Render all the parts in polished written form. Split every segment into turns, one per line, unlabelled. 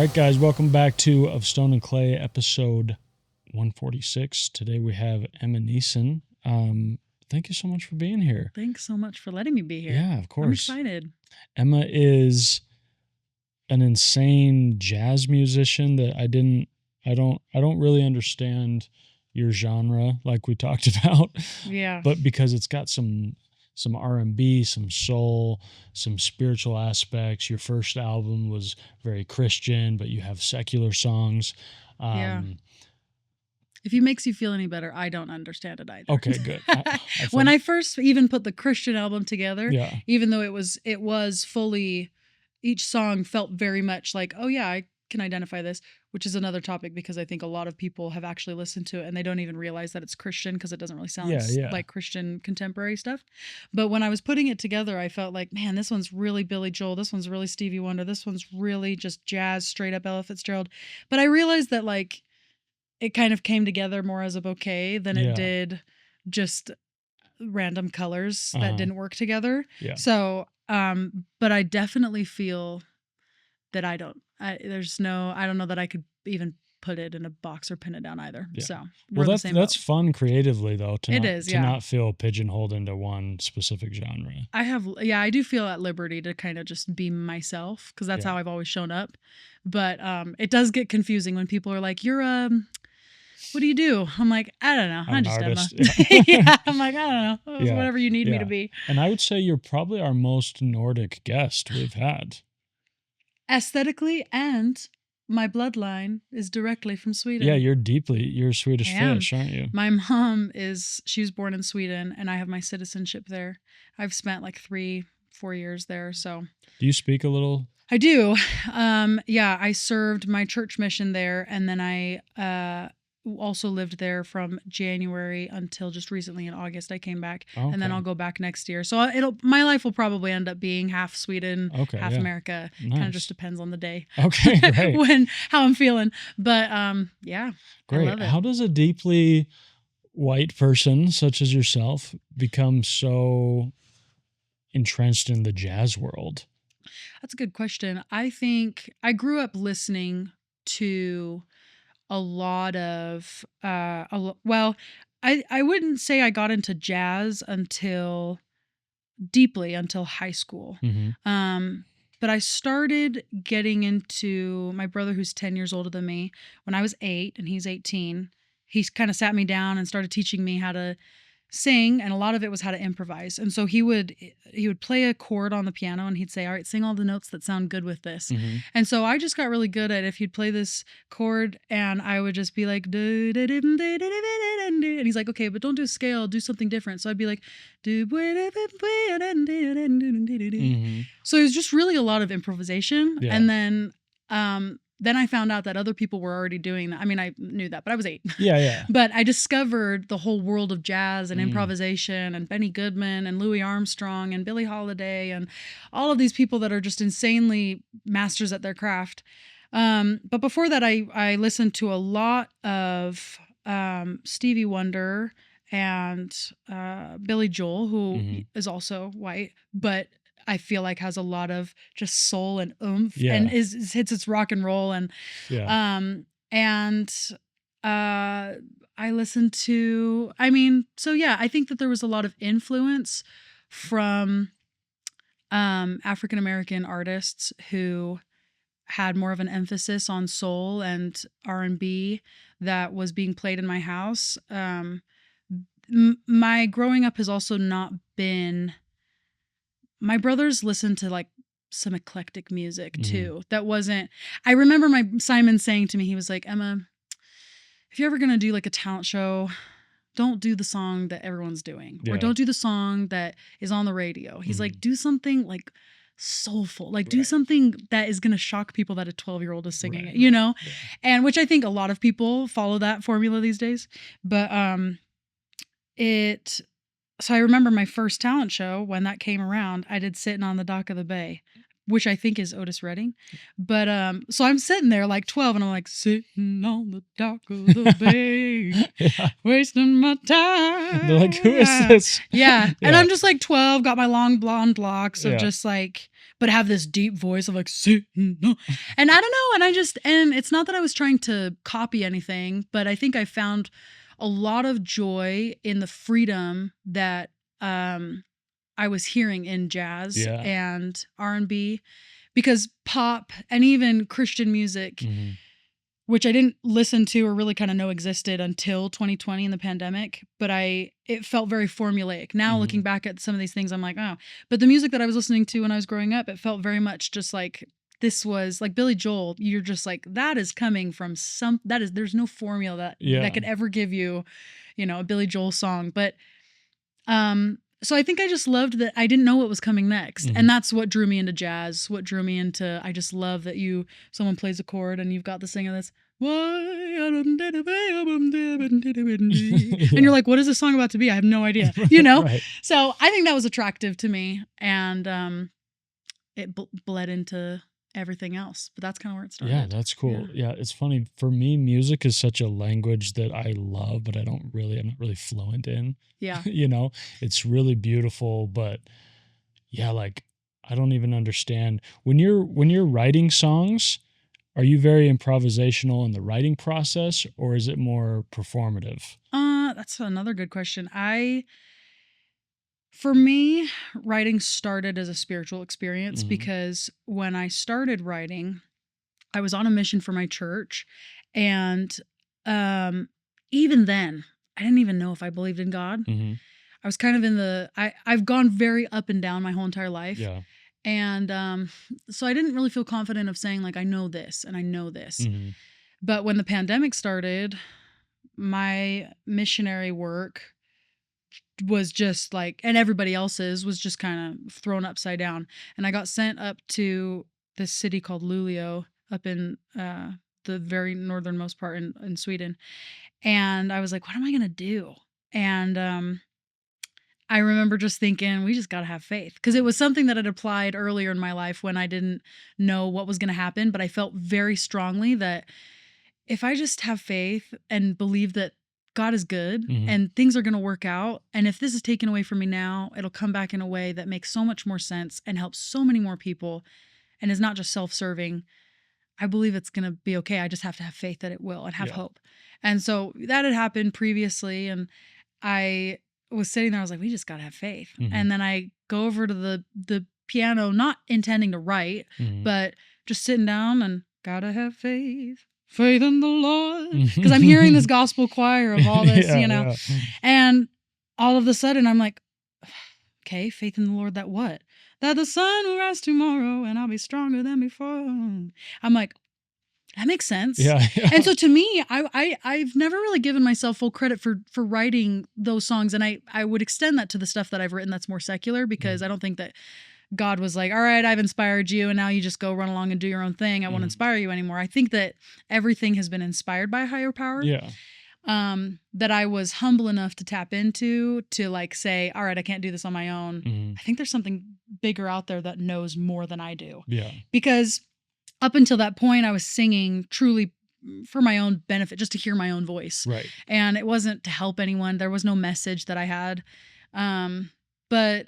right, guys, welcome back to Of Stone and Clay, episode 146. Today we have Emma Nissen. Thank you so much for being here.
Thanks so much for letting me be here.
Yeah, of course.
I'm excited.
Emma is an insane jazz musician that I don't really understand your genre like we talked about.
Yeah.
But because it's got some R&B, some soul, some spiritual aspects. Your first album was very Christian, but you have secular songs.
Yeah. If it makes you feel any better, I don't understand it either.
Okay, good.
When I first even put the Christian album together,
yeah.
even though it was fully, each song felt very much like, oh yeah, I can identify this, which is another topic because I think a lot of people have actually listened to it and they don't even realize that it's Christian because it doesn't really sound like Christian contemporary stuff. But when I was putting it together, I felt like, man, this one's really Billy Joel. This one's really Stevie Wonder. This one's really just jazz, straight up Ella Fitzgerald. But I realized that like it kind of came together more as a bouquet than it did just random colors that didn't work together.
Yeah.
So, but I definitely feel that I don't know that I could even put it in a box or pin it down either. Yeah. So
that's fun creatively though to
not
not feel pigeonholed into one specific genre.
I do feel at liberty to kind of just be myself because that's how I've always shown up. But it does get confusing when people are like, "You're what do you do?" I'm like, I don't know. I'm just
artist.
Emma. Yeah. I'm like, I don't know. Yeah. Whatever you need me to be.
And I would say you're probably our most Nordic guest we've had.
Aesthetically, and my bloodline is directly from Sweden.
Yeah, you're Swedish fish, aren't you?
My mom she was born in Sweden and I have my citizenship there. I've spent like 3-4 years there. So
do you speak a little?
I do. I served my church mission there and then I also lived there from January until just recently in August. I came back and then I'll go back next year. So my life will probably end up being half Sweden, half America. Nice. Kind of just depends on the day.
Okay, great.
How I'm feeling. But
great.
I love it.
How does a deeply white person such as yourself become so entrenched in the jazz world?
That's a good question. I think I grew up listening to a lot of I wouldn't say I got into jazz until high school.
Mm-hmm.
But I started getting into my brother who's 10 years older than me when I was 8 and he's 18. He kind of sat me down and started teaching me how to sing, and a lot of it was how to improvise. And so he would play a chord on the piano and he'd say, all right, sing all the notes that sound good with this.
Mm-hmm.
And so I just got really good at if he'd play this chord and I would just be like, and he's like, okay, but don't do scale, do something different. So I'd be like,
mm-hmm.
So it was just really a lot of improvisation. Yeah. And then I found out that other people were already doing that. I mean, I knew that, but I was 8.
Yeah.
But I discovered the whole world of jazz and improvisation and Benny Goodman and Louis Armstrong and Billie Holiday and all of these people that are just insanely masters at their craft. But before that, I listened to a lot of Stevie Wonder and Billy Joel, who is also white, but I feel like has a lot of just soul and oomph and hits its rock and roll. And, I listened to, I think that there was a lot of influence from, African-American artists who had more of an emphasis on soul and R&B that was being played in my house. My growing up has also not been, my brothers listened to like some eclectic music too. That wasn't, I remember my Simon saying to me, he was like, Emma, if you're ever going to do like a talent show, don't do the song that everyone's doing or don't do the song that is on the radio. He's like, do something like soulful, like do something that is going to shock people that a 12-year-old is singing it, you know? Yeah. And which I think a lot of people follow that formula these days. But, so I remember my first talent show when that came around, I did Sitting on the Dock of the Bay, which I think is Otis Redding. But so I'm sitting there like 12 and I'm like, sitting on the dock of the bay, wasting my time.
They're like, who is this?
Yeah. And I'm just like 12, got my long blonde locks of just like, but have this deep voice of like, and I don't know. And it's not that I was trying to copy anything, but I think I found a lot of joy in the freedom that I was hearing in jazz
Yeah.
and R&B, because pop and even Christian music,
Mhm.
which I didn't listen to or really kind of know existed until 2020 in the pandemic, but it felt very formulaic. Now looking back at some of these things, I'm like, oh, but the music that I was listening to when I was growing up, it felt very much just like, this was like Billy Joel. You're just like, that is coming from there's no formula that could ever give you, a Billy Joel song. But, so I think I just loved that I didn't know what was coming next. And that's what drew me into jazz. What drew me into, I just love that someone plays a chord and you've got this thing of this, and you're like, what is this song about to be? I have no idea,
Right.
So I think that was attractive to me, and it bled into everything else, but that's kind of where it started.
Yeah, that's cool. Yeah, it's funny. For me, music is such a language that I love, but I'm not really fluent in.
Yeah.
It's really beautiful, but yeah, like I don't even understand when you're writing songs. Are you very improvisational in the writing process, or is it more performative?
That's another good question. For me, writing started as a spiritual experience, because when I started writing, I was on a mission for my church, and even then, I didn't even know if I believed in God. I was kind of I've gone very up and down my whole entire life.
Yeah.
And so I didn't really feel confident of saying like, I know this and I know this. But when the pandemic started, my missionary work was just like, and everybody else's was just kind of thrown upside down. And I got sent up to this city called Luleå up in the very northernmost part in Sweden. And I was like, what am I going to do? And I remember just thinking, we just got to have faith, because it was something that had applied earlier in my life when I didn't know what was going to happen. But I felt very strongly that if I just have faith and believe that God is good and things are going to work out, and if this is taken away from me now, it'll come back in a way that makes so much more sense and helps so many more people and is not just self-serving. I believe it's going to be okay. I just have to have faith that it will and have hope. And so that had happened previously, and I was sitting there, I was like, we just got to have faith. And then I go over to the piano, not intending to write, but just sitting down and gotta have faith in the Lord. Because I'm hearing this gospel choir of all this,
Yeah.
And all of a sudden I'm like, okay, faith in the Lord, that what? That the sun will rise tomorrow and I'll be stronger than before. I'm like, that makes sense.
Yeah.
And so to me, I've never really given myself full credit for writing those songs. And I would extend that to the stuff that I've written that's more secular, because I don't think that God was like, all right, I've inspired you and now you just go run along and do your own thing. I won't inspire you anymore. I think that everything has been inspired by a higher power.
Yeah.
That I was humble enough to tap into, to like say, all right, I can't do this on my own. I think there's something bigger out there that knows more than I do.
Yeah.
Because up until that point, I was singing truly for my own benefit, just to hear my own voice.
Right.
And it wasn't to help anyone. There was no message that I had. And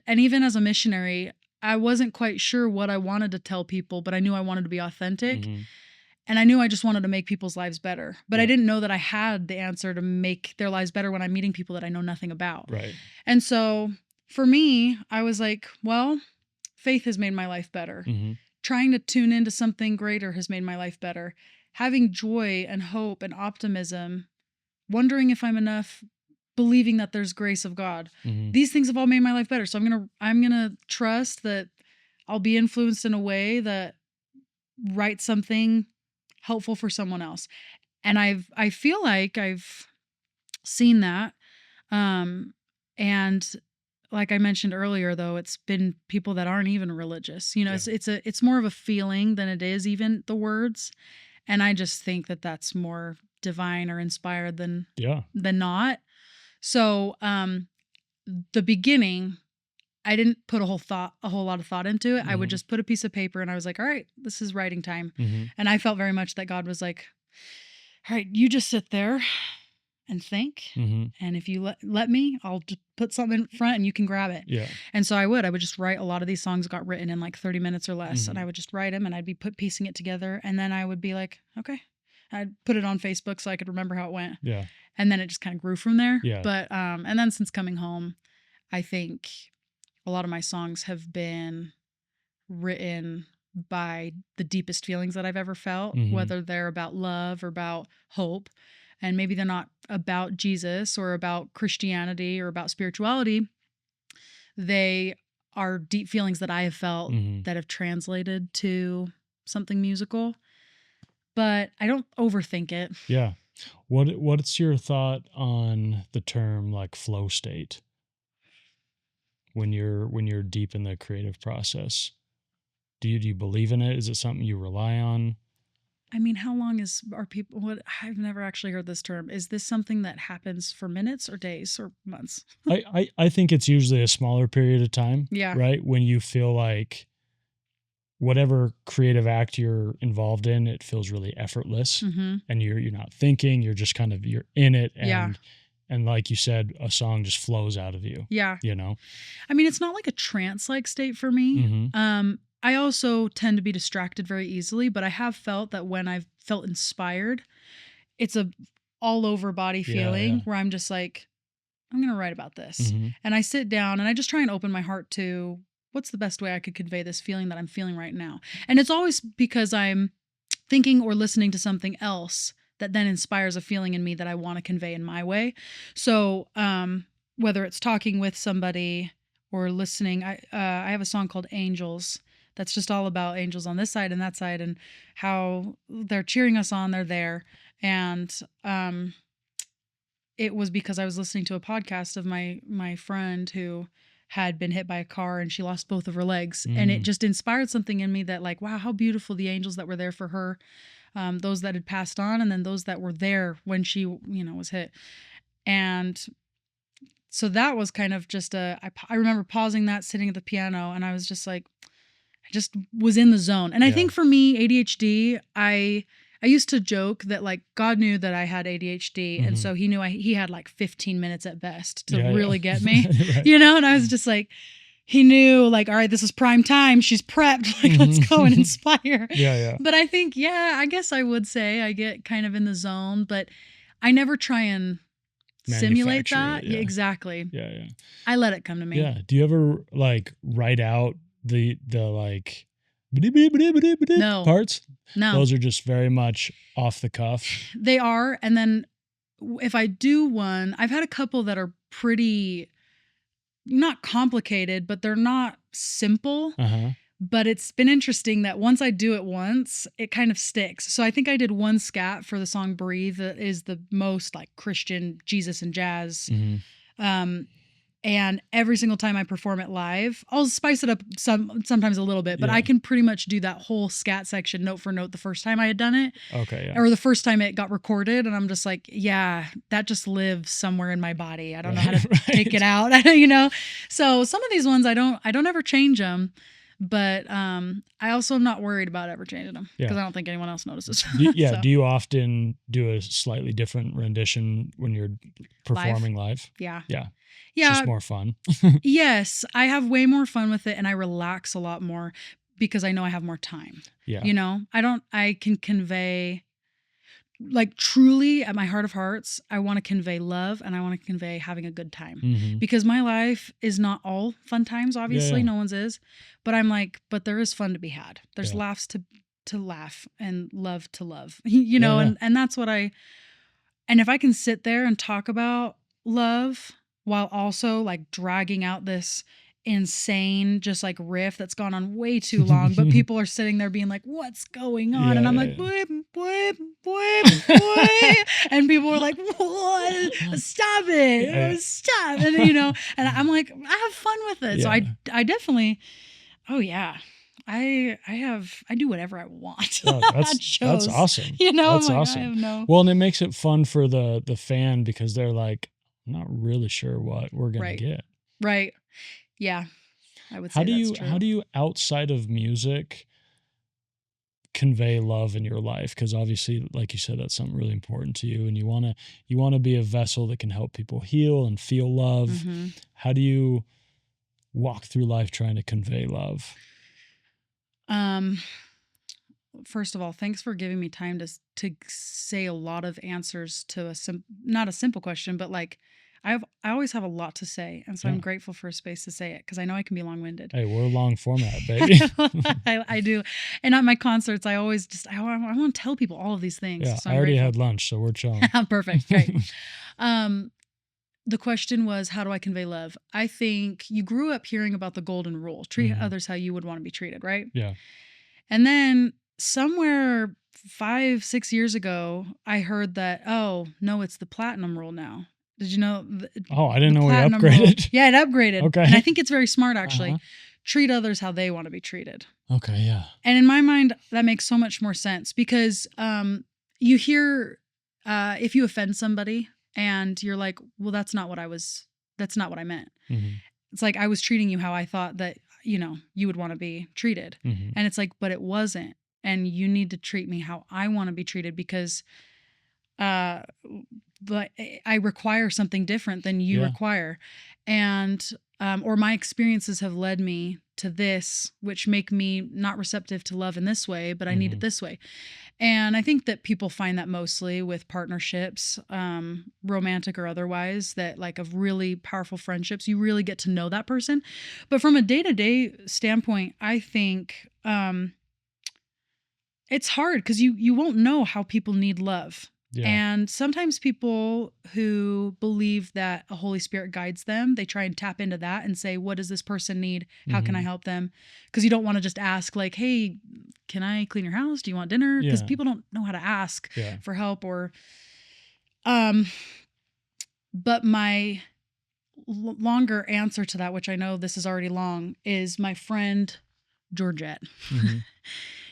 even as a missionary, I wasn't quite sure what I wanted to tell people, but I knew I wanted to be authentic. And I knew I just wanted to make people's lives better. But I didn't know that I had the answer to make their lives better when I'm meeting people that I know nothing about.
Right.
And so for me, I was like, well, faith has made my life better. Trying to tune into something greater has made my life better. Having joy and hope and optimism, wondering if I'm enough, believing that there's grace of God. These things have all made my life better. So I'm gonna trust that I'll be influenced in a way that writes something helpful for someone else. And I feel like I've seen that. And like I mentioned earlier, though, it's been people that aren't even religious. It's more of a feeling than it is even the words. And I just think that that's more divine or inspired than not. So, the beginning, I didn't put a whole lot of thought into it. I would just put a piece of paper and I was like, all right, this is writing time. And I felt very much that God was like, all right, you just sit there and think.
Mhm.
And if you let me, I'll just put something in front and you can grab it.
Yeah.
And so I would just write. A lot of these songs got written in like 30 minutes or less. And
Mhm.
I would just write them and I'd be piecing it together. And then I would be like, okay. I'd put it on Facebook so I could remember how it went.
Yeah.
And then it just kind of grew from there.
Yeah.
But, and then since coming home, I think a lot of my songs have been written by the deepest feelings that I've ever felt,
Mhm.
whether they're about love or about hope. And maybe they're not about Jesus or about Christianity or about spirituality. They are deep feelings that I have felt
Mhm.
that have translated to something musical. But I don't overthink it.
Yeah. What's your thought on the term like flow state when you're deep in the creative process? Do you believe in it? Is it something you rely on?
I mean, how long are people, what, I've never actually heard this term. Is this something that happens for minutes or days or months?
I think it's usually a smaller period of time,
Yeah.
right? When you feel like whatever creative act you're involved in, it feels really effortless,
Mm-hmm.
and you're not thinking, you're just kind of you're in it,
Yeah.
and like you said, a song just flows out of you.
Yeah.
You know?
I mean, it's not like a trance-like state for me.
Mm-hmm.
I also tend to be distracted very easily, but I have felt that when I've felt inspired, it's a all over body feeling where I'm just like, I'm going to write about this.
Mm-hmm.
And I sit down and I just try and open my heart to what's the best way I could convey this feeling that I'm feeling right now. And it's always because I'm thinking or listening to something else that then inspires a feeling in me that I want to convey in my way. So, whether it's talking with somebody or listening, I have a song called Angels that's just all about angels on this side and that side and how they're cheering us on, they're there. And it was because I was listening to a podcast of my friend who had been hit by a car and she lost both of her legs. And it just inspired something in me that like, wow, how beautiful the angels that were there for her, those that had passed on, and then those that were there when she, was hit. And so that was kind of just I remember pausing that, sitting at the piano, and I was just like, I just was in the zone. And I think for me, ADHD, I used to joke that like God knew that I had ADHD, and so he knew he had like 15 minutes at best to really get me,
Right.
And I was just like, he knew like, all right, this is prime time. She's prepped. Like, let's go and inspire.
Yeah.
But I think, I guess I would say I get kind of in the zone, but I never try and simulate that.
Yeah.
Exactly.
Yeah.
I let it come to me.
Yeah. Do you ever like write out the like
No.
parts?
No.
Those are just very much off the cuff.
They are. And then if I do one, I've had a couple that are pretty not complicated, but they're not simple.
Uh-huh.
But it's been interesting that once I do it once, it kind of sticks. So I think I did one scat for the song Breathe that is the most like Christian Jesus and jazz. And every single time I perform it live, I'll spice it up sometimes a little bit, but I can pretty much do that whole scat section note for note the first time I had done it.
Okay, yeah.
Or the first time it got recorded, and I'm just like, yeah, that just lives somewhere in my body. I don't know how to take it out, So some of these ones I don't ever change them, but I also am not worried about ever changing them because I don't think anyone else notices.
So. Do you often do a slightly different rendition when you're performing live?
Yeah.
It's just more fun.
Yes, I have way more fun with it, and I relax a lot more because I know I have more time.
Yeah.
I can convey, like, truly at my heart of hearts, I want to convey love and I want to convey having a good time because my life is not all fun times. Obviously, no one's is, but I'm like, but there is fun to be had. There's laughs to laugh and love to love, and that's what and if I can sit there and talk about love while also like dragging out this insane just like riff that's gone on way too long, but people are sitting there being like, what's going on? And I'm like, boop, boop, boop, boop. And people are like, what? Stop it. Stop. And and I'm like, I have fun with it. So I definitely, I do whatever I want.
Oh, that's awesome. That's awesome. Well, and it makes it fun for the fan because they're like, I'm not really sure what we're gonna get.
Right. Yeah. I would say
How do you outside of music convey love in your life? Because obviously, like you said, that's something really important to you, and you want to be a vessel that can help people heal and feel love.
Mm-hmm.
How do you walk through life trying to convey love?
First of all, thanks for giving me time to say a lot of answers to not a simple question, but like I always have a lot to say, and so I'm grateful for a space to say it, because I know I can be long-winded.
Hey, we're long format, baby.
I do, and at my concerts, I always I want to tell people all of these things.
Yeah,
so
I already had lunch, so we're chilling.
Perfect, great. The question was, how do I convey love? I think you grew up hearing about the golden rule: treat others how you would want to be treated, right?
Yeah.
And then somewhere 5-6 years ago, I heard that, oh, no, it's the platinum rule now. Did you know?
I didn't know we upgraded.
Rule, yeah, it upgraded.
Okay.
And I think it's very smart, actually. Treat others how they want to be treated.
Okay, yeah.
And in my mind, that makes so much more sense, because you hear if you offend somebody and you're like, well, that's not what I meant. Mm-hmm. It's like, I was treating you how I thought that, you would want to be treated. Mm-hmm. And it's like, but it wasn't. And you need to treat me how I want to be treated, because but I require something different than you require. And or my experiences have led me to this, which make me not receptive to love in this way, but I need it this way. And I think that people find that mostly with partnerships, romantic or otherwise, that like of really powerful friendships, you really get to know that person. But from a day-to-day standpoint, I think it's hard, because you won't know how people need love. Yeah. And sometimes people who believe that a Holy Spirit guides them, they try and tap into that and say, what does this person need? How can I help them? Because you don't want to just ask like, hey, can I clean your house? Do you want dinner? Because people don't know how to ask for help. Or, but my longer answer to that, which I know this is already long, is my friend Georgette. Mm-hmm.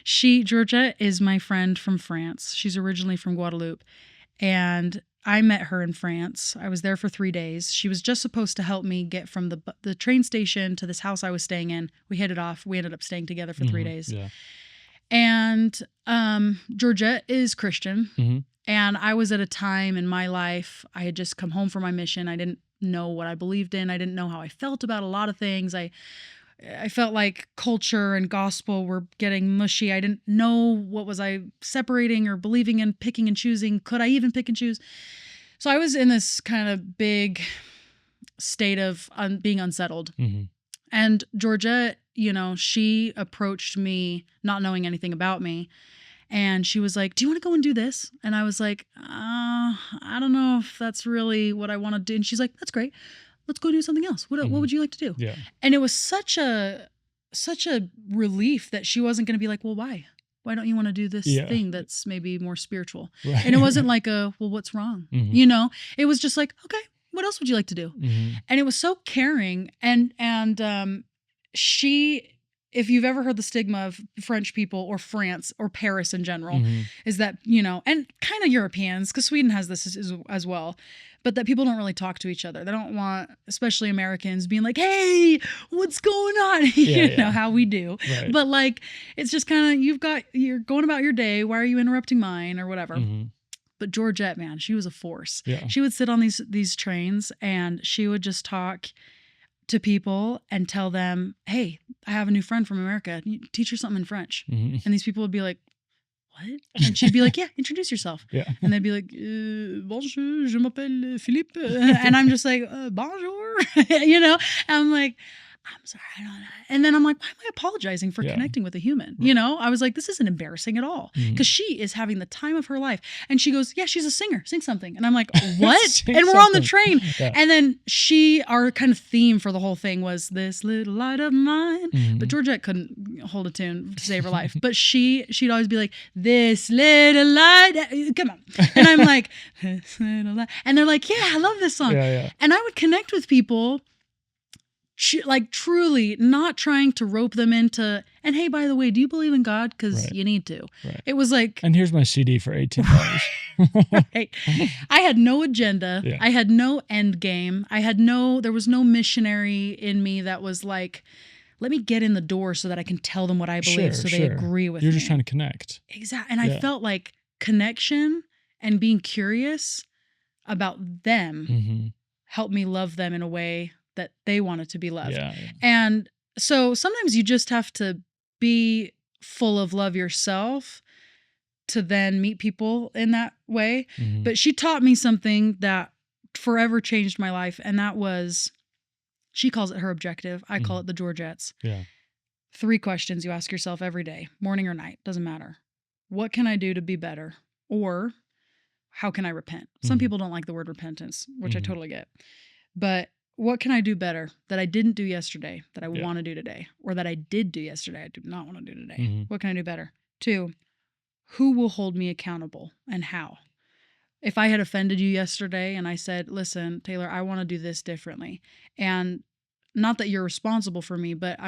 Georgette is my friend from France. She's originally from Guadeloupe, and I met her in France. I was there for 3 days. She was just supposed to help me get from the train station to this house I was staying in. We hit it off. We ended up staying together for 3 days. Yeah. And Georgette is Christian, and I was at a time in my life, I had just come home from my mission. I didn't know what I believed in. I didn't know how I felt about a lot of things. I felt like culture and gospel were getting mushy. I didn't know what was I separating or believing in, picking and choosing. Could I even pick and choose? So I was in this kind of big state of being unsettled. Mm-hmm. And Georgette, she approached me not knowing anything about me. And she was like, do you want to go and do this? And I was like, I don't know if that's really what I want to do. And she's like, that's great. Let's go do something else. What would you like to do? Yeah. And it was such a relief that she wasn't going to be like, well, why? Why don't you want to do this thing that's maybe more spiritual? Right. And it wasn't like well, what's wrong? Mm-hmm. It was just like, okay, what else would you like to do? Mm-hmm. And it was so caring. And she, if you've ever heard the stigma of French people or France or Paris in general, is that, and kind of Europeans, because Sweden has this as well, but that people don't really talk to each other. They don't want, especially Americans, being like, hey, what's going on? You know how we do. Right. But like, it's just kind of, you're going about your day. Why are you interrupting mine or whatever? Mm-hmm. But Georgette, man, she was a force. Yeah. She would sit on these trains and she would just talk to people and tell them, hey, I have a new friend from America. Teach her something in French. Mm-hmm. And these people would be like, what? And she'd be like, yeah, introduce yourself. Yeah. And they'd be like, bonjour, je m'appelle Philippe. And I'm just like, bonjour. And I'm like, I'm sorry, I don't know. And then I'm like, why am I apologizing for connecting with a human? I was like, this isn't embarrassing at all. Because she is having the time of her life. And she goes, yeah, she's a singer. Sing something. And I'm like, what? And we're on the train. Yeah. And then our kind of theme for the whole thing was this little light of mine. Mm-hmm. But Georgette couldn't hold a tune to save her life. But she'd always be like, this little light, come on. And I'm like, this little light. And they're like, yeah, I love this song. Yeah, yeah. And I would connect with people like truly not trying to rope them into, and hey, by the way, do you believe in God? Because you need to. Right. It was like,
and here's my CD for $18.
Right. I had no agenda. Yeah. I had no end game. There was no missionary in me that was like, let me get in the door so that I can tell them what I believe, so they
Sure.
agree with
You're
me.
just trying to connect.
Exactly. And I
Yeah.
felt like connection and being curious about them
Mm-hmm.
helped me love them in a way that they wanted to be loved.
Yeah.
And so sometimes you just have to be full of love yourself to then meet people in that way.
Mm-hmm.
But she taught me something that forever changed my life. And that was, she calls it her objective. I call it the Georgette's.
Yeah.
3 questions you ask yourself every day, morning or night, doesn't matter. What can I do to be better? Or how can I repent? Some people don't like the word repentance, which I totally get. But what can I do better that I didn't do yesterday that I want to do today? Or that I did do yesterday I do not want to do today? What can I do better? 2, who will hold me accountable and how? If I had offended you yesterday and I said, listen, Taylor, I want to do this differently. And not that you're responsible for me, but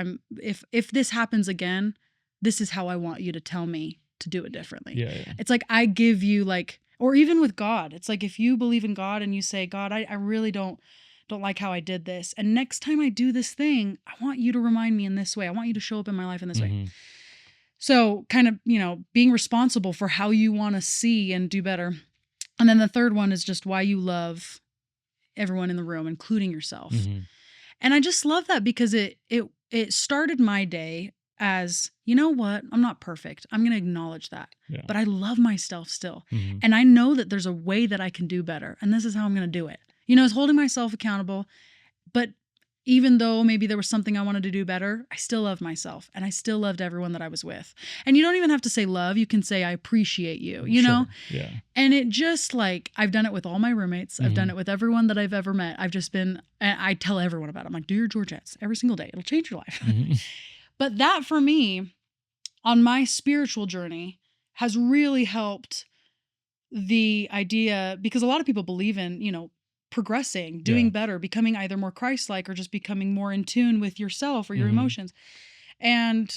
if this happens again, this is how I want you to tell me to do it differently.
Yeah.
It's like I give you like, or even with God, it's like if you believe in God and you say, God, I really don't like how I did this. And next time I do this thing, I want you to remind me in this way. I want you to show up in my life in this way. So kind of, being responsible for how you want to see and do better. And then the third one is just why you love everyone in the room, including yourself. And I just love that because it started my day as, you know what? I'm not perfect. I'm going to acknowledge that.
Yeah.
But I love myself still. And I know that there's a way that I can do better. And this is how I'm going to do it. It's holding myself accountable. But even though maybe there was something I wanted to do better, I still love myself. And I still loved everyone that I was with. And you don't even have to say love. You can say, I appreciate you, you know?
Yeah.
And it just like, I've done it with all my roommates. I've done it with everyone that I've ever met. I've just been, I tell everyone about it. I'm like, do your Georgettes every single day. It'll change your life. But that for me, on my spiritual journey, has really helped the idea, because a lot of people believe in, progressing, doing better, becoming either more Christ-like or just becoming more in tune with yourself or your emotions. And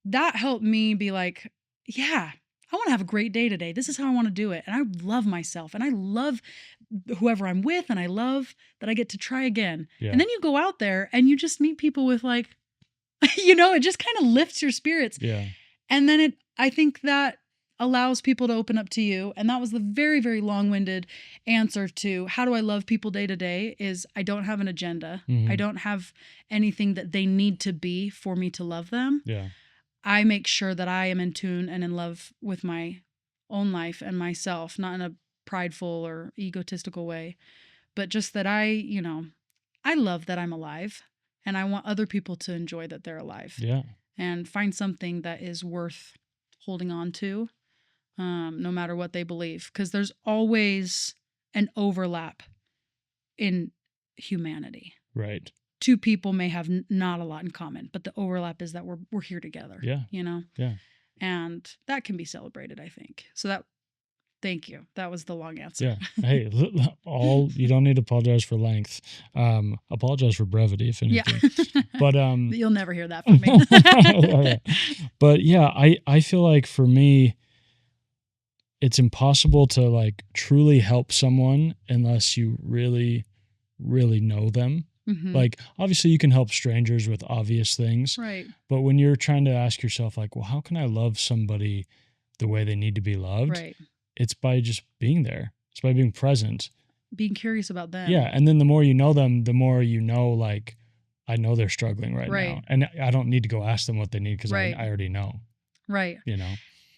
that helped me be like, yeah, I want to have a great day today. This is how I want to do it. And I love myself and I love whoever I'm with. And I love that I get to try again.
Yeah.
And then you go out there and you just meet people with like, it just kind of lifts your spirits.
Yeah.
And then I think that allows people to open up to you. And that was the very, very long-winded answer to how do I love people day to day is I don't have an agenda. I don't have anything that they need to be for me to love them.
Yeah.
I make sure that I am in tune and in love with my own life and myself, not in a prideful or egotistical way, but just that I love that I'm alive and I want other people to enjoy that they're alive.
Yeah.
And find something that is worth holding on to, no matter what they believe. Because there's always an overlap in humanity.
Right.
2 people may have not a lot in common, but the overlap is that we're here together.
Yeah. Yeah.
And that can be celebrated, I think. So thank you. That was the long answer.
Yeah. Hey, you don't need to apologize for length. Apologize for brevity, if anything.
Yeah.
But
you'll never hear that from me.
But yeah, I feel like for me, it's impossible to like truly help someone unless you really, really know them. Like, obviously you can help strangers with obvious things.
Right.
But when you're trying to ask yourself like, well, how can I love somebody the way they need to be loved?
Right.
It's by just being there. It's by being present.
Being curious about them.
Yeah. And then the more you know them, the more you know, like, I know they're struggling right now. And I don't need to go ask them what they need because I already know.
Right.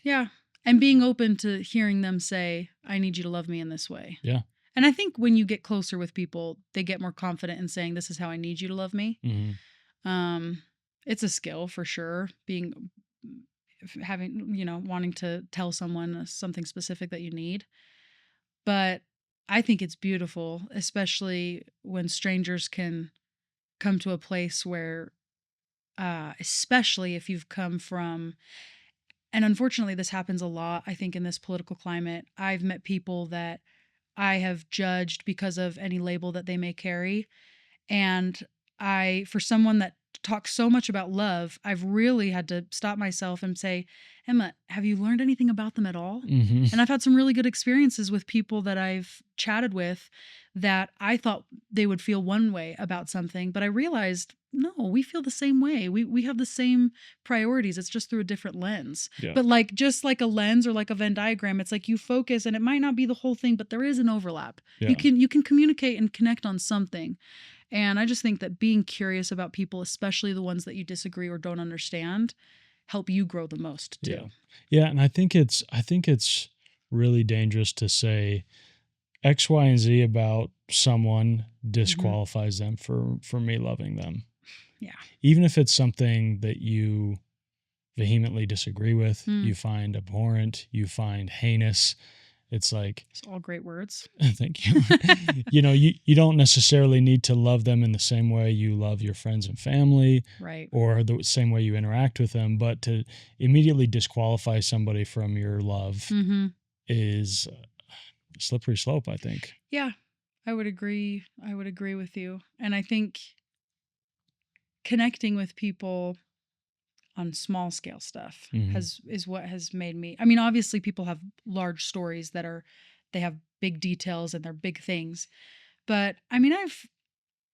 Yeah.
And being open to hearing them say, I need you to love me in this way.
Yeah.
And I think when you get closer with people, they get more confident in saying, this is how I need you to love me. It's a skill for sure. Wanting to tell someone something specific that you need. But I think it's beautiful, especially when strangers can come to a place where, especially if you've come from, and unfortunately this happens a lot, I think in this political climate, I've met people that I have judged because of any label that they may carry. And for someone that talks so much about love, I've really had to stop myself and say, Emma, have you learned anything about them at all? And I've had some really good experiences with people that I've chatted with that I thought they would feel one way about something, but I realized no, we feel the same way. We have the same priorities. It's just through a different lens.
Yeah.
But like just like a lens or like a Venn diagram, it's like you focus and it might not be the whole thing, but there is an overlap.
Yeah.
You can communicate and connect on something. And I just think that being curious about people, especially the ones that you disagree or don't understand, help you grow the most too.
Yeah. Yeah, and I think it's really dangerous to say X, Y, and Z about someone disqualifies them for me loving them.
Yeah.
Even if it's something that you vehemently disagree with,
Mm.
you find abhorrent, you find heinous. It's like,
It's all great words.
thank you. You don't necessarily need to love them in the same way you love your friends and family,
Right.
or the same way you interact with them, but to immediately disqualify somebody from your love
Mm-hmm.
is a slippery slope, I think.
Yeah, I would agree. I would agree with you. And I think connecting with people on small scale stuff
Mhm.
is what has made me. I mean, obviously people have large stories they have big details and they're big things. But I mean,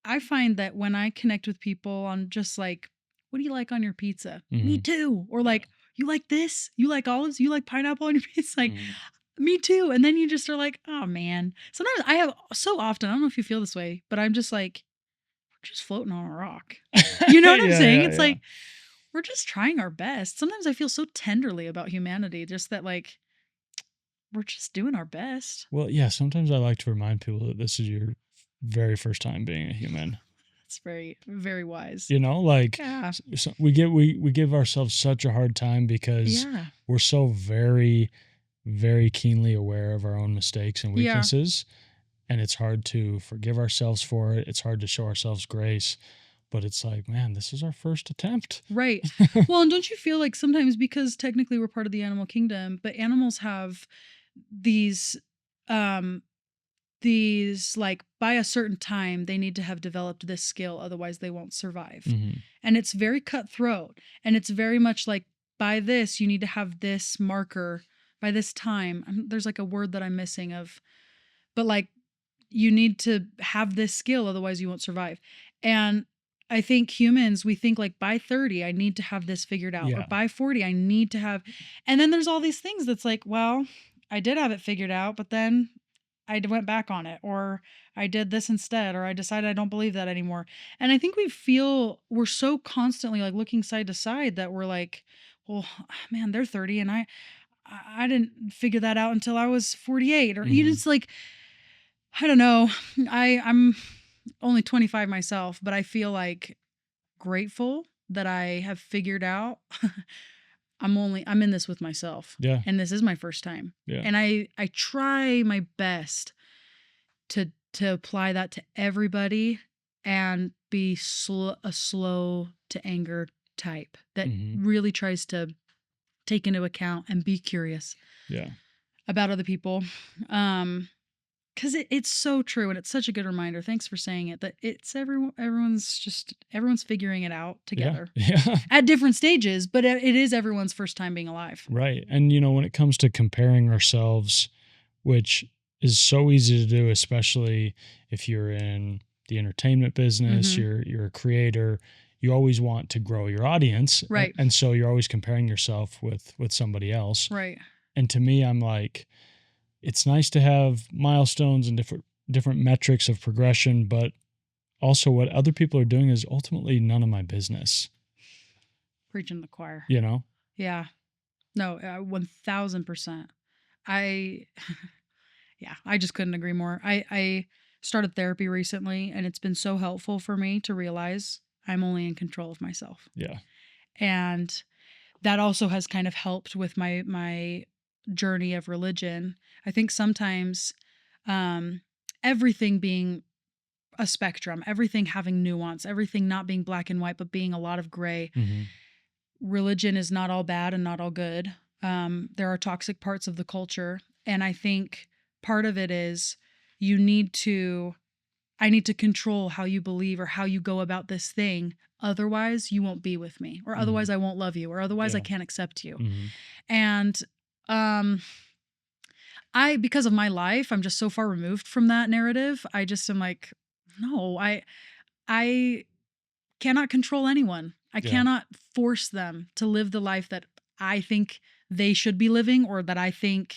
I find that when I connect with people on just like, what do you like on your pizza? Me
Mhm.
too. Or like, you like this? You like olives? You like pineapple on your pizza? Like,
Mhm.
me too. And then you just are like, oh man. Sometimes I have so often, I don't know if you feel this way, but I'm just like, we're just floating on a rock. You know what I'm
Yeah,
saying?
yeah,
It's
yeah.
like, we're just trying our best. Sometimes I feel so tenderly about humanity, just that like, we're just doing our best.
Well, yeah, sometimes I like to remind people that this is your very first time being a human.
It's very, very wise.
Like
Yeah.
so we give ourselves such a hard time because
Yeah.
we're so very, very keenly aware of our own mistakes and
Yeah.
weaknesses, and it's hard to forgive ourselves for it. It's hard to show ourselves grace, but it's like, man, this is our first attempt.
Right. Well, and don't you feel like sometimes, because technically we're part of the animal kingdom, but animals have these like by a certain time they need to have developed this skill, otherwise they won't survive.
Mhm.
And it's very cutthroat, and it's very much like, by this you need to have this marker by this time. There's like a word that I'm missing of, but like, you need to have this skill, otherwise you won't survive. And I think humans, we think like, by 30 I need to have this figured out, or
Yeah.
by 40 I need to have. And then there's all these things that's like, well, I did have it figured out, but then I went back on it, or I did this instead, or I decided I don't believe that anymore. And I think we're so constantly like looking side to side that we're like, well, man, they're 30 and I didn't figure that out until I was 48. Or you
Mhm.
just like, I don't know. I'm only 25 myself, but I feel like grateful that I have figured out I'm in this with myself.
Yeah.
And this is my first time.
Yeah.
And I try my best to apply that to everybody and be a slow to anger type that
Mhm.
really tries to take into account and be curious
Yeah.
about other people. Because it's so true, and it's such a good reminder. Thanks for saying it. That it's everyone's figuring it out together
Yeah.
at different stages, but it is everyone's first time being alive.
Right. And when it comes to comparing ourselves, which is so easy to do, especially if you're in the entertainment business,
Mhm.
you're a creator, you always want to grow your audience.
Right.
And so you're always comparing yourself with somebody else.
Right.
And to me, I'm like, it's nice to have milestones and different metrics of progression, but also what other people are doing is ultimately none of my business.
Preaching to the choir.
Yeah.
No, 1000%. I yeah, I just couldn't agree more. I started therapy recently, and it's been so helpful for me to realize I'm only in control of myself.
Yeah.
And that also has kind of helped with my journey of religion. I think sometimes everything being a spectrum, everything having nuance, everything not being black and white, but being a lot of gray.
Mm-hmm.
Religion is not all bad and not all good. There are toxic parts of the culture. And I think part of it is I need to control how you believe or how you go about this thing. Otherwise, you won't be with me, or otherwise I won't love you, or otherwise I
Yeah.
can't accept you.
Mm-hmm.
And because of my life, I'm just so far removed from that narrative. I just am like, no, I cannot control anyone. I
Yeah.
cannot force them to live the life that I think they should be living or that I think